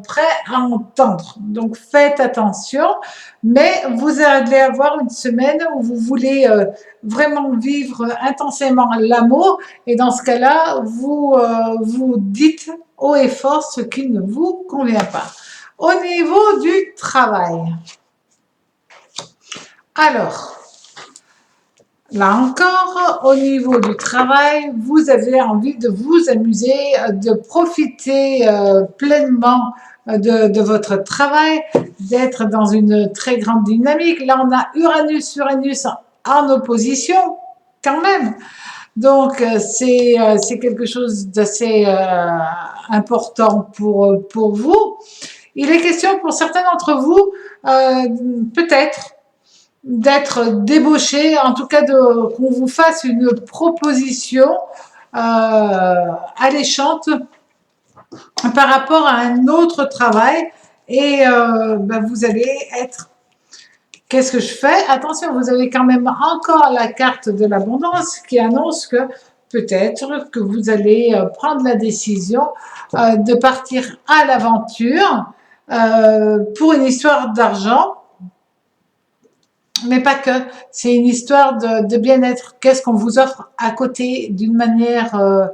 prêt à entendre. Donc faites attention, mais vous allez avoir une semaine où vous voulez vraiment vivre intensément l'amour, et dans ce cas-là, vous dites haut et fort ce qui ne vous convient pas. Au niveau du travail, alors, là encore, au niveau du travail, vous avez envie de vous amuser, de profiter pleinement de votre travail, d'être dans une très grande dynamique. Là, on a Uranus en opposition, quand même. Donc, c'est quelque chose d'assez important pour vous. Il est question pour certains d'entre vous, peut-être, d'être débauché, en tout cas qu'on vous fasse une proposition alléchante par rapport à un autre travail, et vous allez être... Qu'est-ce que je fais? Attention, vous avez quand même encore la carte de l'abondance qui annonce que peut-être que vous allez prendre la décision de partir à l'aventure pour une histoire d'argent, mais pas que. C'est une histoire de bien-être. Qu'est-ce qu'on vous offre à côté d'une manière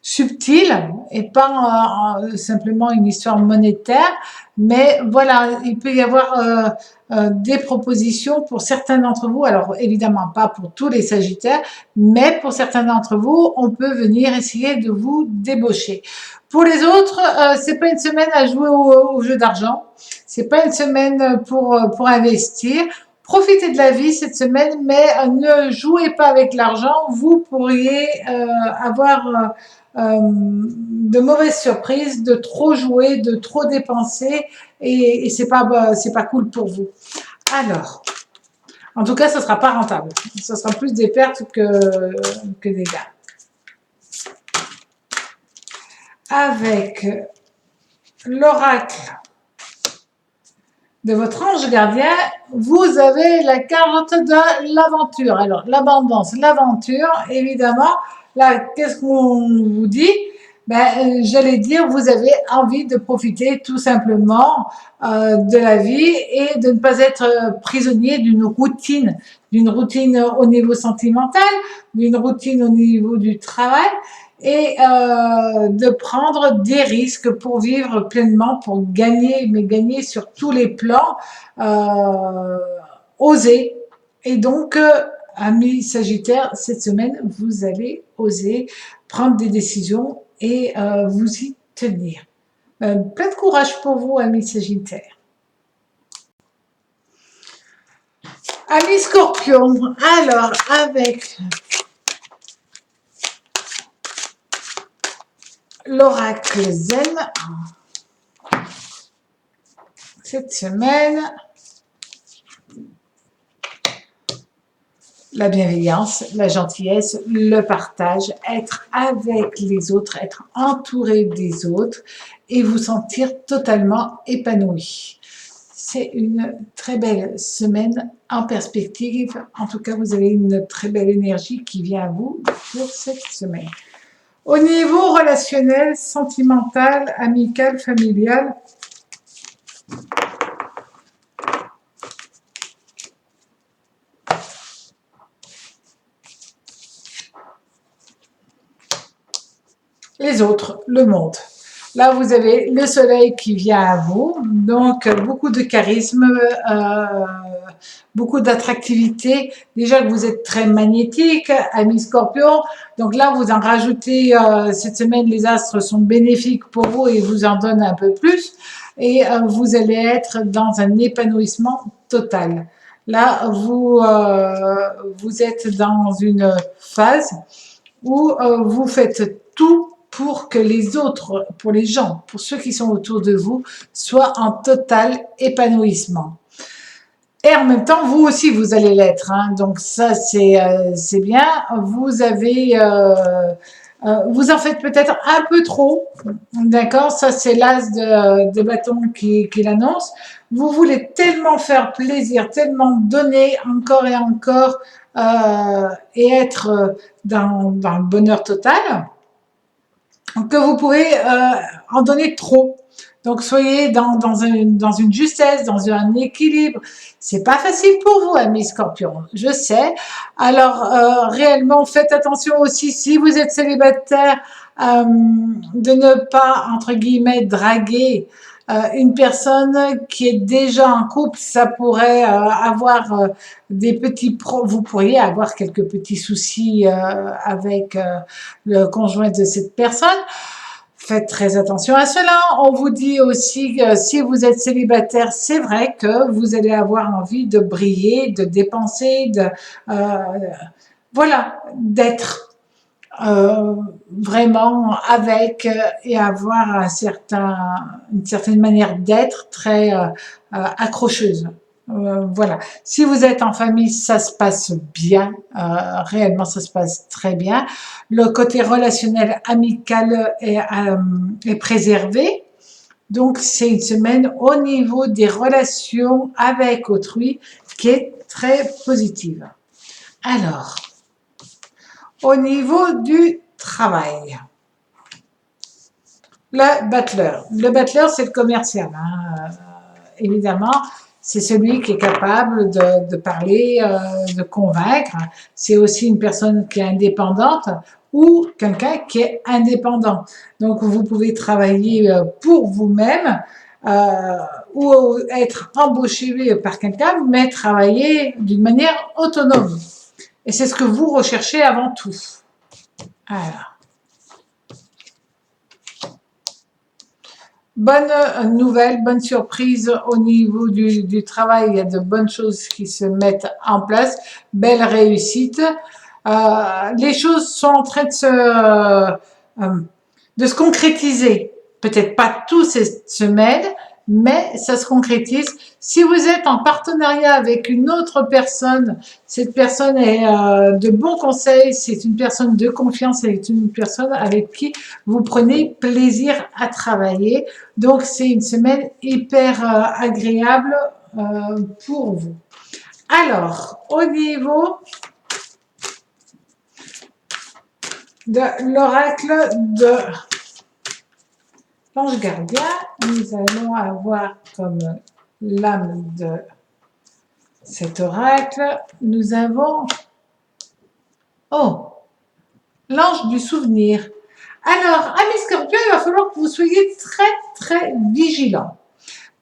subtile et pas simplement une histoire monétaire, mais voilà, il peut y avoir des propositions pour certains d'entre vous, alors évidemment pas pour tous les Sagittaires, mais pour certains d'entre vous, on peut venir essayer de vous débaucher. Pour les autres, c'est pas une semaine à jouer au jeu d'argent, c'est pas une semaine pour investir. Profitez de la vie cette semaine, mais ne jouez pas avec l'argent. Vous pourriez avoir de mauvaises surprises, de trop jouer, de trop dépenser, et c'est pas cool pour vous. Alors, en tout cas, ce sera pas rentable. Ce sera plus des pertes que des gains. Avec l'oracle de votre ange gardien, vous avez la carte de l'aventure. Alors, l'abondance, l'aventure, évidemment. Là, qu'est-ce qu'on vous dit? J'allais dire, vous avez envie de profiter tout simplement de la vie et de ne pas être prisonnier d'une routine au niveau sentimental, d'une routine au niveau du travail, et de prendre des risques pour vivre pleinement, pour gagner, mais gagner sur tous les plans, oser. Et donc, amis Sagittaires, cette semaine, vous allez oser prendre des décisions et vous y tenir. Plein de courage pour vous, amis Sagittaire. Amis Scorpion, alors avec l'oracle Zen, cette semaine, la bienveillance, la gentillesse, le partage, être avec les autres, être entouré des autres et vous sentir totalement épanoui. C'est une très belle semaine en perspective. En tout cas, vous avez une très belle énergie qui vient à vous pour cette semaine. Au niveau relationnel, sentimental, amical, familial, les autres, le monde. Là, vous avez le soleil qui vient à vous, donc beaucoup de charisme, beaucoup d'attractivité. Déjà que vous êtes très magnétique, ami Scorpion, donc là, vous en rajoutez, cette semaine, les astres sont bénéfiques pour vous et vous en donnent un peu plus. Et vous allez être dans un épanouissement total. Là, vous êtes dans une phase où vous faites tout pour que les autres, pour les gens, pour ceux qui sont autour de vous, soient en total épanouissement. Et en même temps, vous aussi, vous allez l'être. Hein. Donc ça, c'est bien. Vous avez, vous en faites peut-être un peu trop, d'accord. Ça, c'est l'as de bâton qui l'annonce. Vous voulez tellement faire plaisir, tellement donner encore et encore, et être dans le bonheur total, que vous pouvez en donner trop. Donc soyez dans une justesse, dans un équilibre. C'est pas facile pour vous, amis Scorpion, je sais. Alors réellement, faites attention aussi si vous êtes célibataire, de ne pas entre guillemets draguer une personne qui est déjà en couple. Ça pourrait avoir vous pourriez avoir quelques petits soucis avec le conjoint de cette personne. Faites très attention à cela. On vous dit aussi que si vous êtes célibataire, c'est vrai que vous allez avoir envie de briller, de dépenser, voilà, d'être vraiment avec et avoir une certaine manière d'être très accrocheuse. Voilà. Si vous êtes en famille, ça se passe bien. Réellement, ça se passe très bien. Le côté relationnel, amical est préservé. Donc, c'est une semaine au niveau des relations avec autrui qui est très positive. Alors, au niveau du travail, le battleur. Le battleur, c'est le commercial, hein, évidemment. C'est celui qui est capable de parler, de convaincre. C'est aussi une personne qui est indépendante ou quelqu'un qui est indépendant. Donc, vous pouvez travailler pour vous-même ou être embauché par quelqu'un, mais travailler d'une manière autonome. Et c'est ce que vous recherchez avant tout. Alors. Bonne nouvelle, bonne surprise au niveau du travail. Il y a de bonnes choses qui se mettent en place. Belle réussite. Les choses sont en train de se concrétiser. Peut-être pas tous cette semaine, mais ça se concrétise. Si vous êtes en partenariat avec une autre personne, cette personne est de bons conseils, c'est une personne de confiance, c'est une personne avec qui vous prenez plaisir à travailler. Donc, c'est une semaine hyper agréable pour vous. Alors, au niveau de l'oracle de l'ange gardien, nous allons avoir comme l'âme de cet oracle, nous avons l'ange du souvenir. Alors, amis Scorpion, il va falloir que vous soyez très, très vigilants.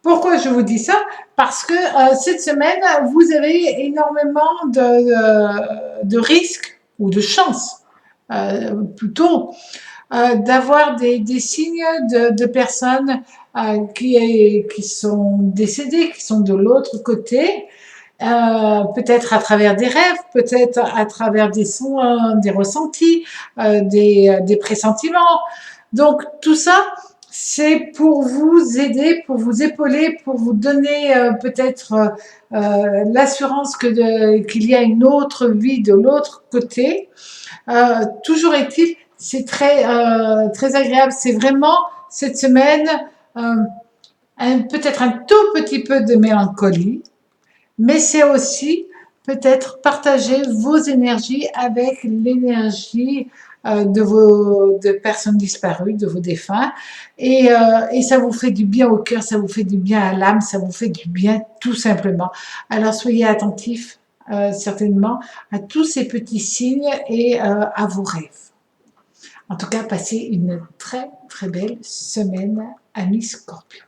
Pourquoi je vous dis ça? Parce que cette semaine, vous avez énormément de risques ou de chances, plutôt, d'avoir des signes de personnes qui sont décédées, qui sont de l'autre côté, peut-être à travers des rêves, peut-être à travers des sons, des ressentis, des pressentiments. Donc tout ça, c'est pour vous aider, pour vous épauler, pour vous donner peut-être l'assurance qu'il y a une autre vie de l'autre côté. Toujours est-il, c'est très agréable. C'est vraiment cette semaine euh, peut-être un tout petit peu de mélancolie, mais c'est aussi peut-être partager vos énergies avec l'énergie de personnes disparues, de vos défunts, et ça vous fait du bien au cœur, ça vous fait du bien à l'âme, ça vous fait du bien tout simplement. Alors soyez attentifs certainement à tous ces petits signes et à vos rêves. En tout cas, passez une très très belle semaine, amis Scorpion.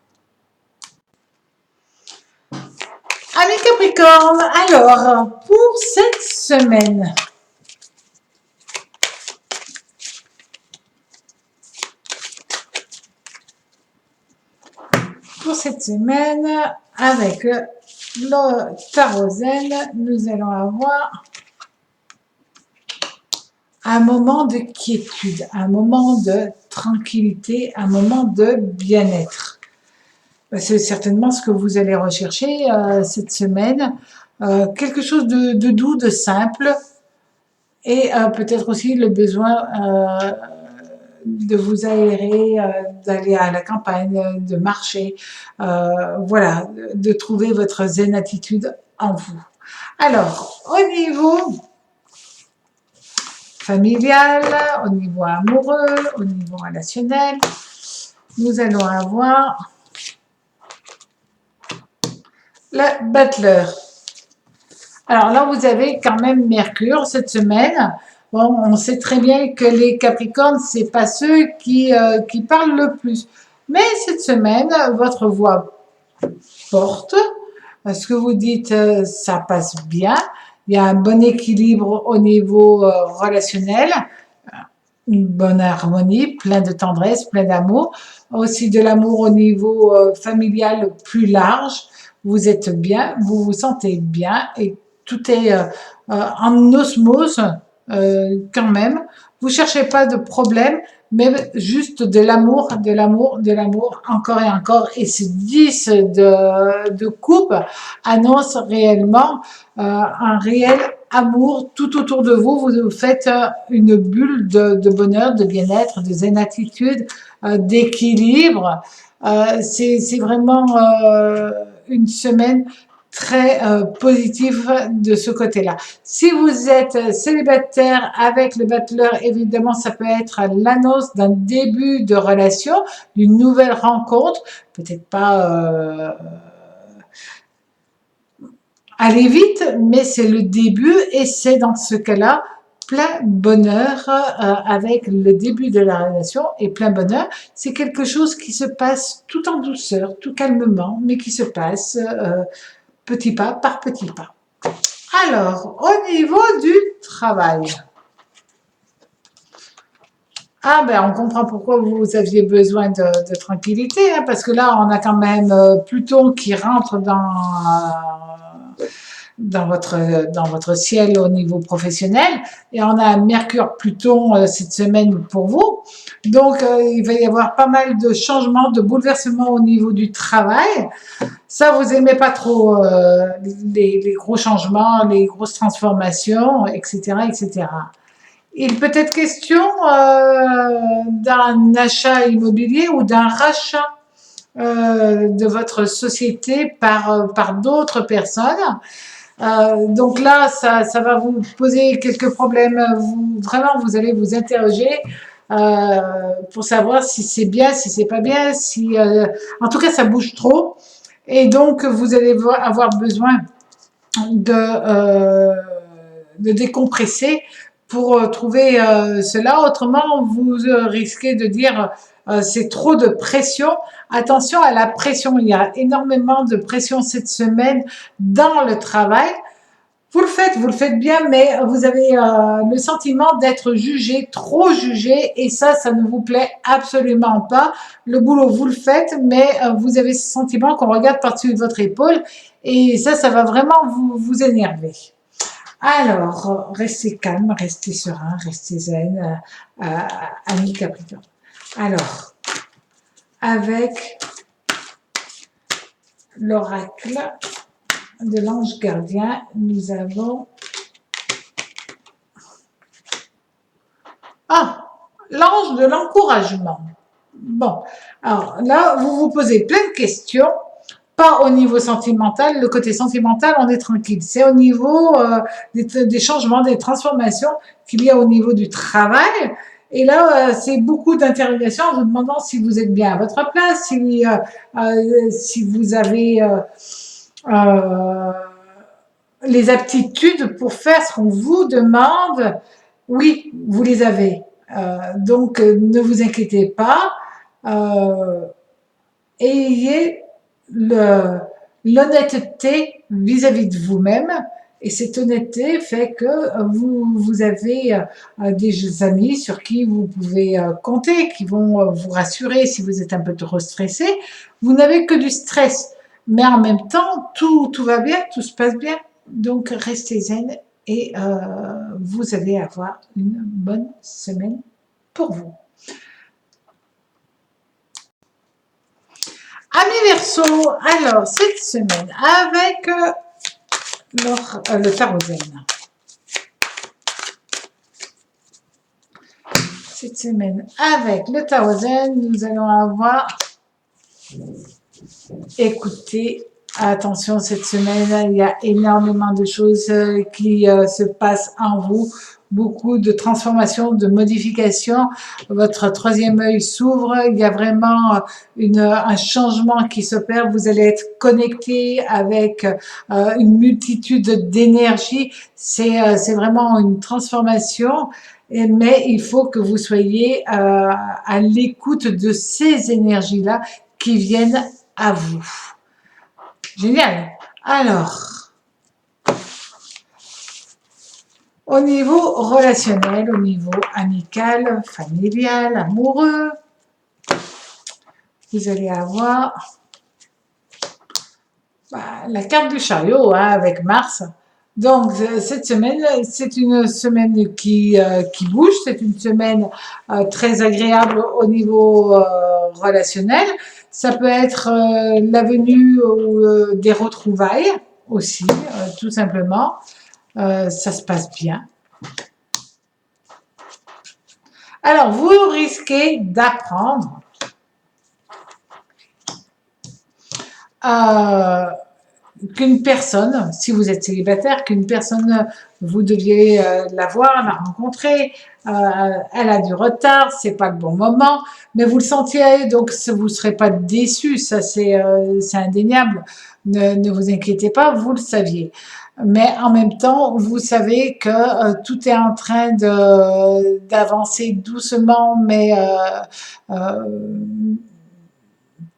Amis Capricorne, alors, pour cette semaine, avec le tarot zen, nous allons avoir un moment de quiétude, un moment de tranquillité, un moment de bien-être. C'est certainement ce que vous allez rechercher cette semaine. Quelque chose de doux, de simple, et peut-être aussi le besoin de vous aérer, d'aller à la campagne, de marcher, voilà, de trouver votre zen attitude en vous. Alors, au niveau familial, au niveau amoureux, au niveau relationnel, nous allons avoir le Butler. Alors là, vous avez quand même Mercure cette semaine. Bon, on sait très bien que les Capricornes, c'est pas ceux qui parlent le plus. Mais cette semaine, votre voix porte. Ce que vous dites, ça passe bien. Il y a un bon équilibre au niveau relationnel, une bonne harmonie, plein de tendresse, plein d'amour. Aussi de l'amour au niveau familial plus large. Vous êtes bien, vous vous sentez bien et tout est en osmose quand même. Vous cherchez pas de problème, mais juste de l'amour, de l'amour, de l'amour, encore et encore. Et ce 10 de coupe annonce réellement un réel amour tout autour de vous. Vous faites une bulle de bonheur, de bien-être, de zen attitude, d'équilibre. C'est vraiment une semaine très positive de ce côté-là. Si vous êtes célibataire avec le Butler, évidemment, ça peut être l'annonce d'un début de relation, d'une nouvelle rencontre, peut-être pas aller vite, mais c'est le début et c'est dans ce cas-là plein bonheur avec le début de la relation et plein bonheur. C'est quelque chose qui se passe tout en douceur, tout calmement, mais qui se passe petit pas par petit pas. Alors, au niveau du travail. Ah ben, on comprend pourquoi vous aviez besoin de tranquillité, hein, parce que là, on a quand même Pluton qui rentre dans votre ciel au niveau professionnel, et on a Mercure-Pluton cette semaine pour vous. Donc, il va y avoir pas mal de changements, de bouleversements au niveau du travail. Ça, vous aimez pas trop les gros changements, les grosses transformations, etc., etc. Il peut être question d'un achat immobilier ou d'un rachat de votre société par d'autres personnes. Donc là, ça va vous poser quelques problèmes. Vraiment, vous allez vous interroger pour savoir si c'est bien, si c'est pas bien, si, en tout cas, ça bouge trop. Et donc, vous allez avoir besoin de décompresser pour trouver cela. Autrement, vous risquez de dire c'est trop de pression. Attention à la pression. Il y a énormément de pression cette semaine dans le travail. vous le faites bien, mais vous avez le sentiment d'être jugé, trop jugé, et ça ne vous plaît absolument pas. Le boulot, vous le faites, mais vous avez ce sentiment qu'on regarde par-dessus votre épaule, et ça va vraiment vous énerver. Alors, restez calme, restez serein, restez zen, ami Capricorne. Alors, avec l'oracle de l'ange gardien, nous avons l'ange de l'encouragement. Bon, alors là, vous vous posez plein de questions, pas au niveau sentimental. Le côté sentimental, on est tranquille. C'est au niveau des changements, des transformations qu'il y a au niveau du travail. Et là, c'est beaucoup d'interrogations en vous demandant si vous êtes bien à votre place, si vous avez les aptitudes pour faire ce qu'on vous demande. Oui, vous les avez. Donc, ne vous inquiétez pas. Ayez l'honnêteté vis-à-vis de vous-même. Et cette honnêteté fait que vous avez des amis sur qui vous pouvez compter, qui vont vous rassurer si vous êtes un peu trop stressé. Vous n'avez que du stress, mais en même temps, tout va bien, tout se passe bien. Donc, restez zen et vous allez avoir une bonne semaine pour vous. Amis Verseau, alors cette semaine avec le tarot zen. Cette semaine avec le tarot zen, nous allons avoir, écoutez, attention, cette semaine, il y a énormément de choses qui se passent en vous, beaucoup de transformations, de modifications. Votre troisième œil s'ouvre, il y a vraiment un changement qui s'opère. Vous allez être connecté avec une multitude d'énergies. C'est vraiment une transformation. Mais il faut que vous soyez à l'écoute de ces énergies-là qui viennent à vous. Génial. Alors, au niveau relationnel, au niveau amical, familial, amoureux, vous allez avoir la carte du chariot avec Mars. Donc, cette semaine, c'est une semaine qui bouge, c'est une semaine très agréable au niveau relationnel. Ça peut être la venue des retrouvailles aussi, tout simplement. Ça se passe bien. Alors, vous risquez d'apprendre qu'une personne, si vous êtes célibataire, qu'une personne, vous deviez la voir, la rencontrer, elle a du retard, c'est pas le bon moment, mais vous le sentiez, donc vous ne serez pas déçu, ça c'est indéniable, ne vous inquiétez pas, vous le saviez. Mais en même temps, vous savez que tout est en train d'avancer doucement, mais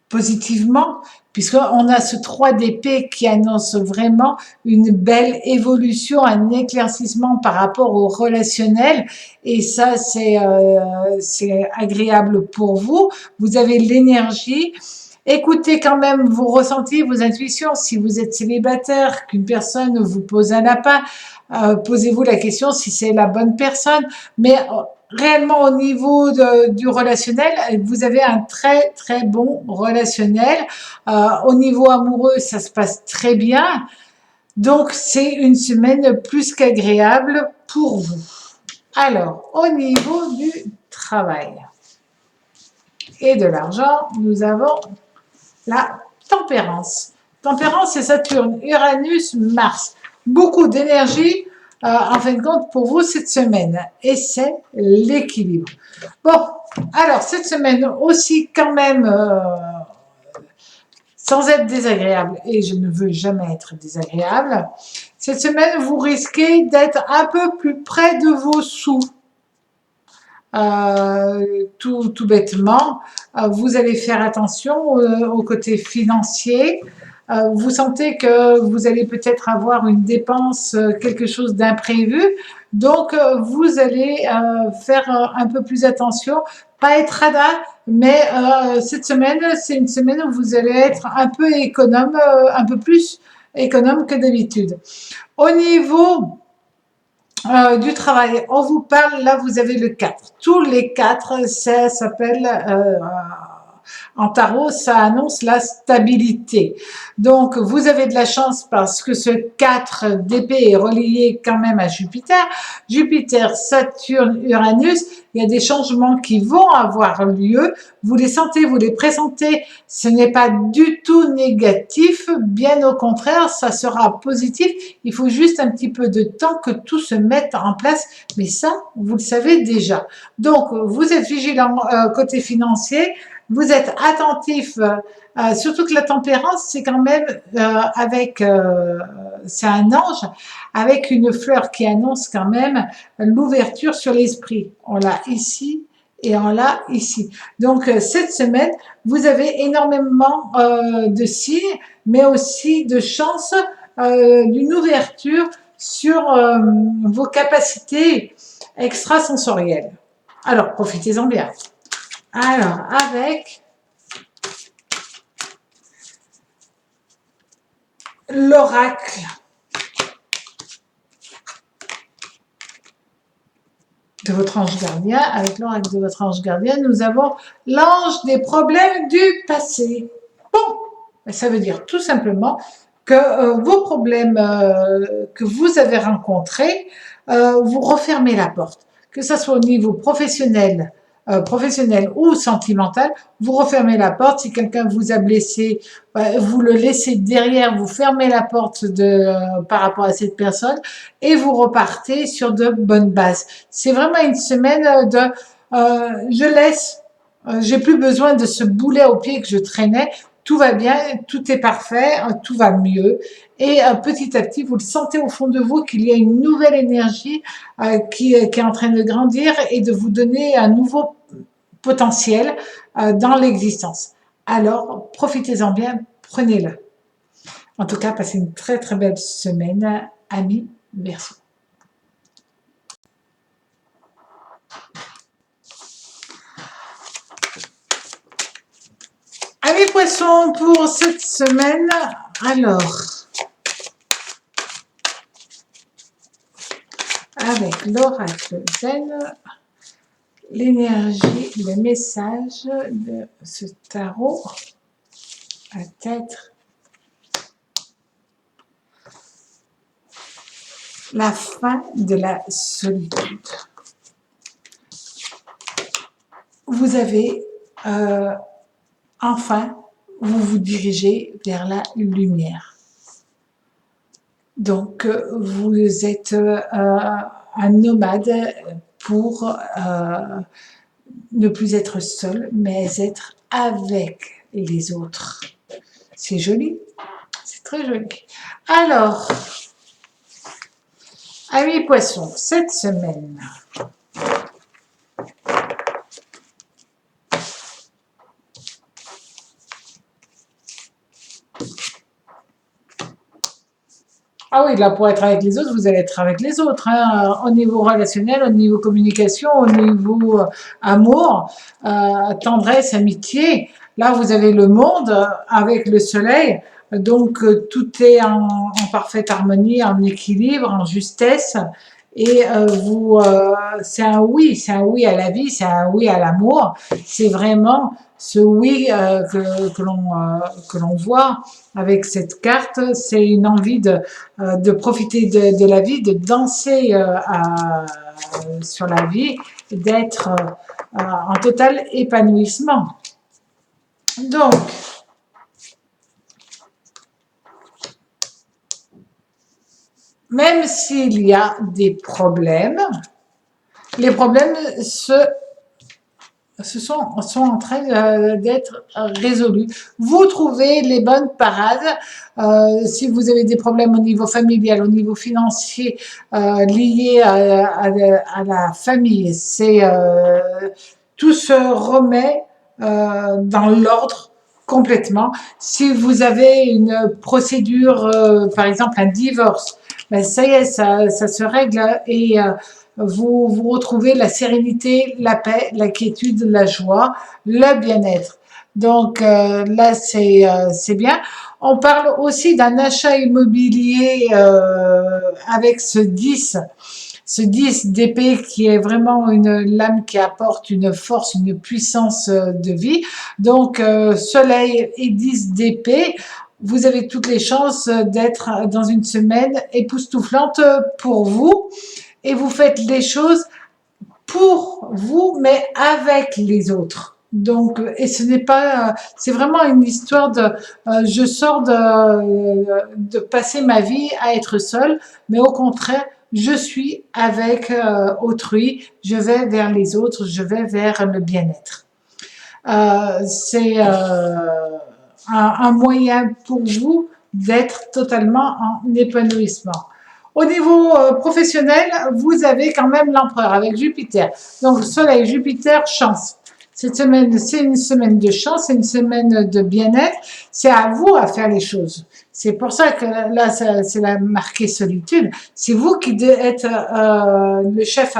positivement, puisqu'on a ce 3 d'épée qui annonce vraiment une belle évolution, un éclaircissement par rapport au relationnel, et ça c'est agréable pour vous. Vous avez l'énergie. Écoutez quand même vos ressentis, vos intuitions. Si vous êtes célibataire, qu'une personne vous pose un lapin, posez-vous la question si c'est la bonne personne. Mais réellement au niveau du relationnel, vous avez un très très bon relationnel. Au niveau amoureux, ça se passe très bien. Donc c'est une semaine plus qu'agréable pour vous. Alors, au niveau du travail et de l'argent, nous avons la tempérance. Tempérance, c'est Saturne, Uranus, Mars. Beaucoup d'énergie, en fin de compte, pour vous cette semaine. Et c'est l'équilibre. Bon, alors, cette semaine aussi, quand même, sans être désagréable, et je ne veux jamais être désagréable, cette semaine, vous risquez d'être un peu plus près de vos sous. Tout bêtement, vous allez faire attention au côté financier. vous sentez que vous allez peut-être avoir une dépense, quelque chose d'imprévu. Donc, vous allez faire un peu plus attention, pas être radin, mais cette semaine, c'est une semaine où vous allez être un peu économe, un peu plus économe que d'habitude. Au niveau du travail, on vous parle, là vous avez le 4. Tous les 4, ça s'appelle en tarot, ça annonce la stabilité. Donc, vous avez de la chance parce que ce 4 d'épée est relié quand même à Jupiter. Jupiter, Saturne, Uranus, il y a des changements qui vont avoir lieu. Vous les sentez, vous les pressentez. Ce n'est pas du tout négatif, bien au contraire, ça sera positif. Il faut juste un petit peu de temps que tout se mette en place, mais ça, vous le savez déjà. Donc, vous êtes vigilant côté financier, vous êtes attentif, surtout que la tempérance, c'est quand même c'est un ange avec une fleur qui annonce quand même l'ouverture sur l'esprit. On l'a ici et on l'a ici. Donc, cette semaine, vous avez énormément de signes, mais aussi de chances d'une ouverture sur vos capacités extrasensorielles. Alors, profitez-en bien. Alors, avec l'oracle de votre ange gardien, avec l'oracle de votre ange gardien, nous avons l'ange des problèmes du passé. Bon, ça veut dire tout simplement que vos problèmes que vous avez rencontrés, vous refermez la porte. Que ce soit au niveau professionnel, ou sentimental, vous refermez la porte. Si quelqu'un vous a blessé, vous le laissez derrière, vous fermez la porte par rapport à cette personne et vous repartez sur de bonnes bases. C'est vraiment une semaine de je laisse, j'ai plus besoin de ce boulet au pied que je traînais. Tout va bien, tout est parfait, tout va mieux. Et petit à petit, vous le sentez au fond de vous qu'il y a une nouvelle énergie qui est en train de grandir et de vous donner un nouveau potentiel dans l'existence. Alors, profitez-en bien, prenez-le. En tout cas, passez une très très belle semaine, amis Verseau. Amis Poissons, pour cette semaine, alors, avec l'oracle Zen, l'énergie, le message de ce tarot va être la fin de la solitude. Vous avez enfin, vous vous dirigez vers la lumière. Donc, vous êtes un nomade pour ne plus être seul, mais être avec les autres. C'est joli, c'est très joli. Alors, amis Poissons, cette semaine, ah oui, là, pour être avec les autres, vous allez être avec les autres, hein, au niveau relationnel, au niveau communication, au niveau amour, tendresse, amitié. Là, vous avez le monde avec le soleil, donc tout est en parfaite harmonie, en équilibre, en justesse. Et c'est un oui à la vie, c'est un oui à l'amour. C'est vraiment ce oui que l'on voit avec cette carte. C'est une envie de profiter de la vie, de danser sur la vie, d'être en total épanouissement. Donc, même s'il y a des problèmes, les problèmes sont en train d'être résolus. Vous trouvez les bonnes parades. Si vous avez des problèmes au niveau familial, au niveau financier, liés à la famille, tout se remet dans l'ordre complètement. Si vous avez une procédure, par exemple un divorce, ben ça y est, ça se règle et vous retrouvez la sérénité, la paix, la quiétude, la joie, le bien-être. Donc là, c'est bien. On parle aussi d'un achat immobilier avec ce 10 d'épée qui est vraiment une lame qui apporte une force, une puissance de vie. Donc, soleil et 10 d'épée, vous avez toutes les chances d'être dans une semaine époustouflante pour vous et vous faites les choses pour vous, mais avec les autres. Donc, et ce n'est pas, c'est vraiment une histoire de, je sors de passer ma vie à être seule, mais au contraire, je suis avec autrui, je vais vers les autres, je vais vers le bien-être. C'est un moyen pour vous d'être totalement en épanouissement. Au niveau professionnel, vous avez quand même l'empereur avec Jupiter. Donc, Soleil, Jupiter, chance. Cette semaine, c'est une semaine de chance, c'est une semaine de bien-être. C'est à vous à faire les choses. C'est pour ça que là, c'est la marquée solitude. C'est vous qui êtes le chef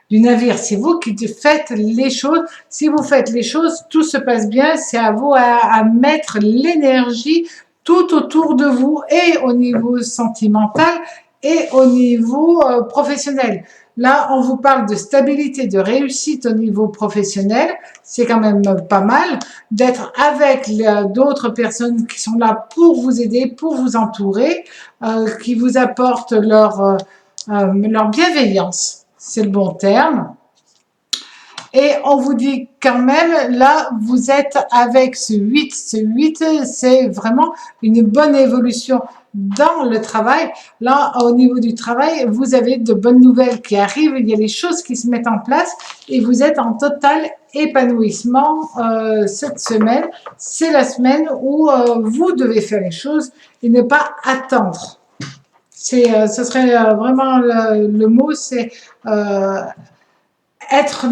du navire. C'est vous qui faites les choses. Si vous faites les choses, tout se passe bien. C'est à vous à mettre l'énergie tout autour de vous et au niveau sentimental et au niveau professionnel. Là, on vous parle de stabilité, de réussite au niveau professionnel. C'est quand même pas mal d'être avec d'autres personnes qui sont là pour vous aider, pour vous entourer, qui vous apportent leur bienveillance. C'est le bon terme. Et on vous dit quand même, là, vous êtes avec ce 8. Ce 8, c'est vraiment une bonne évolution dans le travail. Là, au niveau du travail, vous avez de bonnes nouvelles qui arrivent, il y a les choses qui se mettent en place et vous êtes en total épanouissement cette semaine. C'est la semaine où vous devez faire les choses et ne pas attendre. Ce serait vraiment le mot, c'est être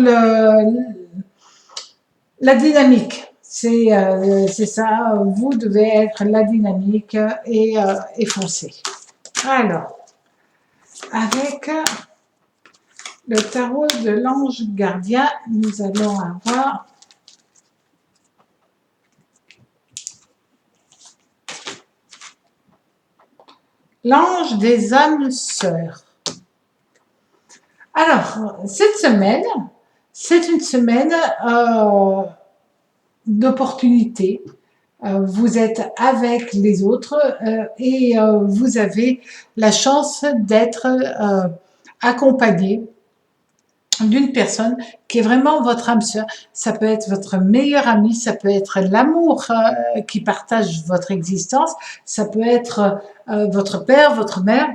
la dynamique. C'est ça, vous devez être la dynamique et foncer. Alors, avec le tarot de l'ange gardien, nous allons avoir l'ange des âmes sœurs. Alors, cette semaine, c'est une semaine d'opportunités. Vous êtes avec les autres et vous avez la chance d'être accompagné d'une personne qui est vraiment votre âme sœur. Ça peut être votre meilleur ami, ça peut être l'amour qui partage votre existence, ça peut être votre père, votre mère,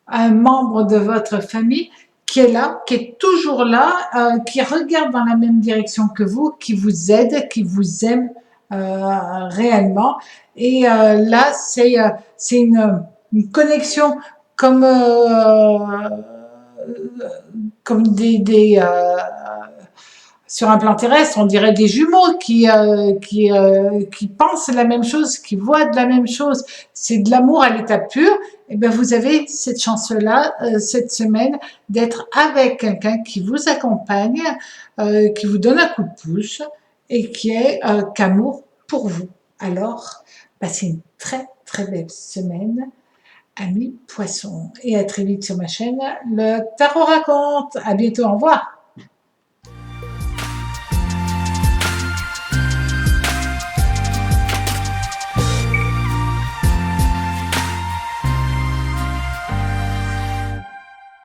un membre de votre famille qui est là, qui est toujours là, qui regarde dans la même direction que vous, qui vous aide, qui vous aime réellement. Et là, c'est une connexion comme sur un plan terrestre, on dirait des jumeaux qui pensent la même chose, qui voient de la même chose. C'est de l'amour à l'état pur. Et bien, vous avez cette chance-là, cette semaine, d'être avec quelqu'un qui vous accompagne, qui vous donne un coup de pouce et qui est qu'amour pour vous. Alors, passez une très, très belle semaine, amis poissons. Et à très vite sur ma chaîne, le Tarot raconte. À bientôt, au revoir.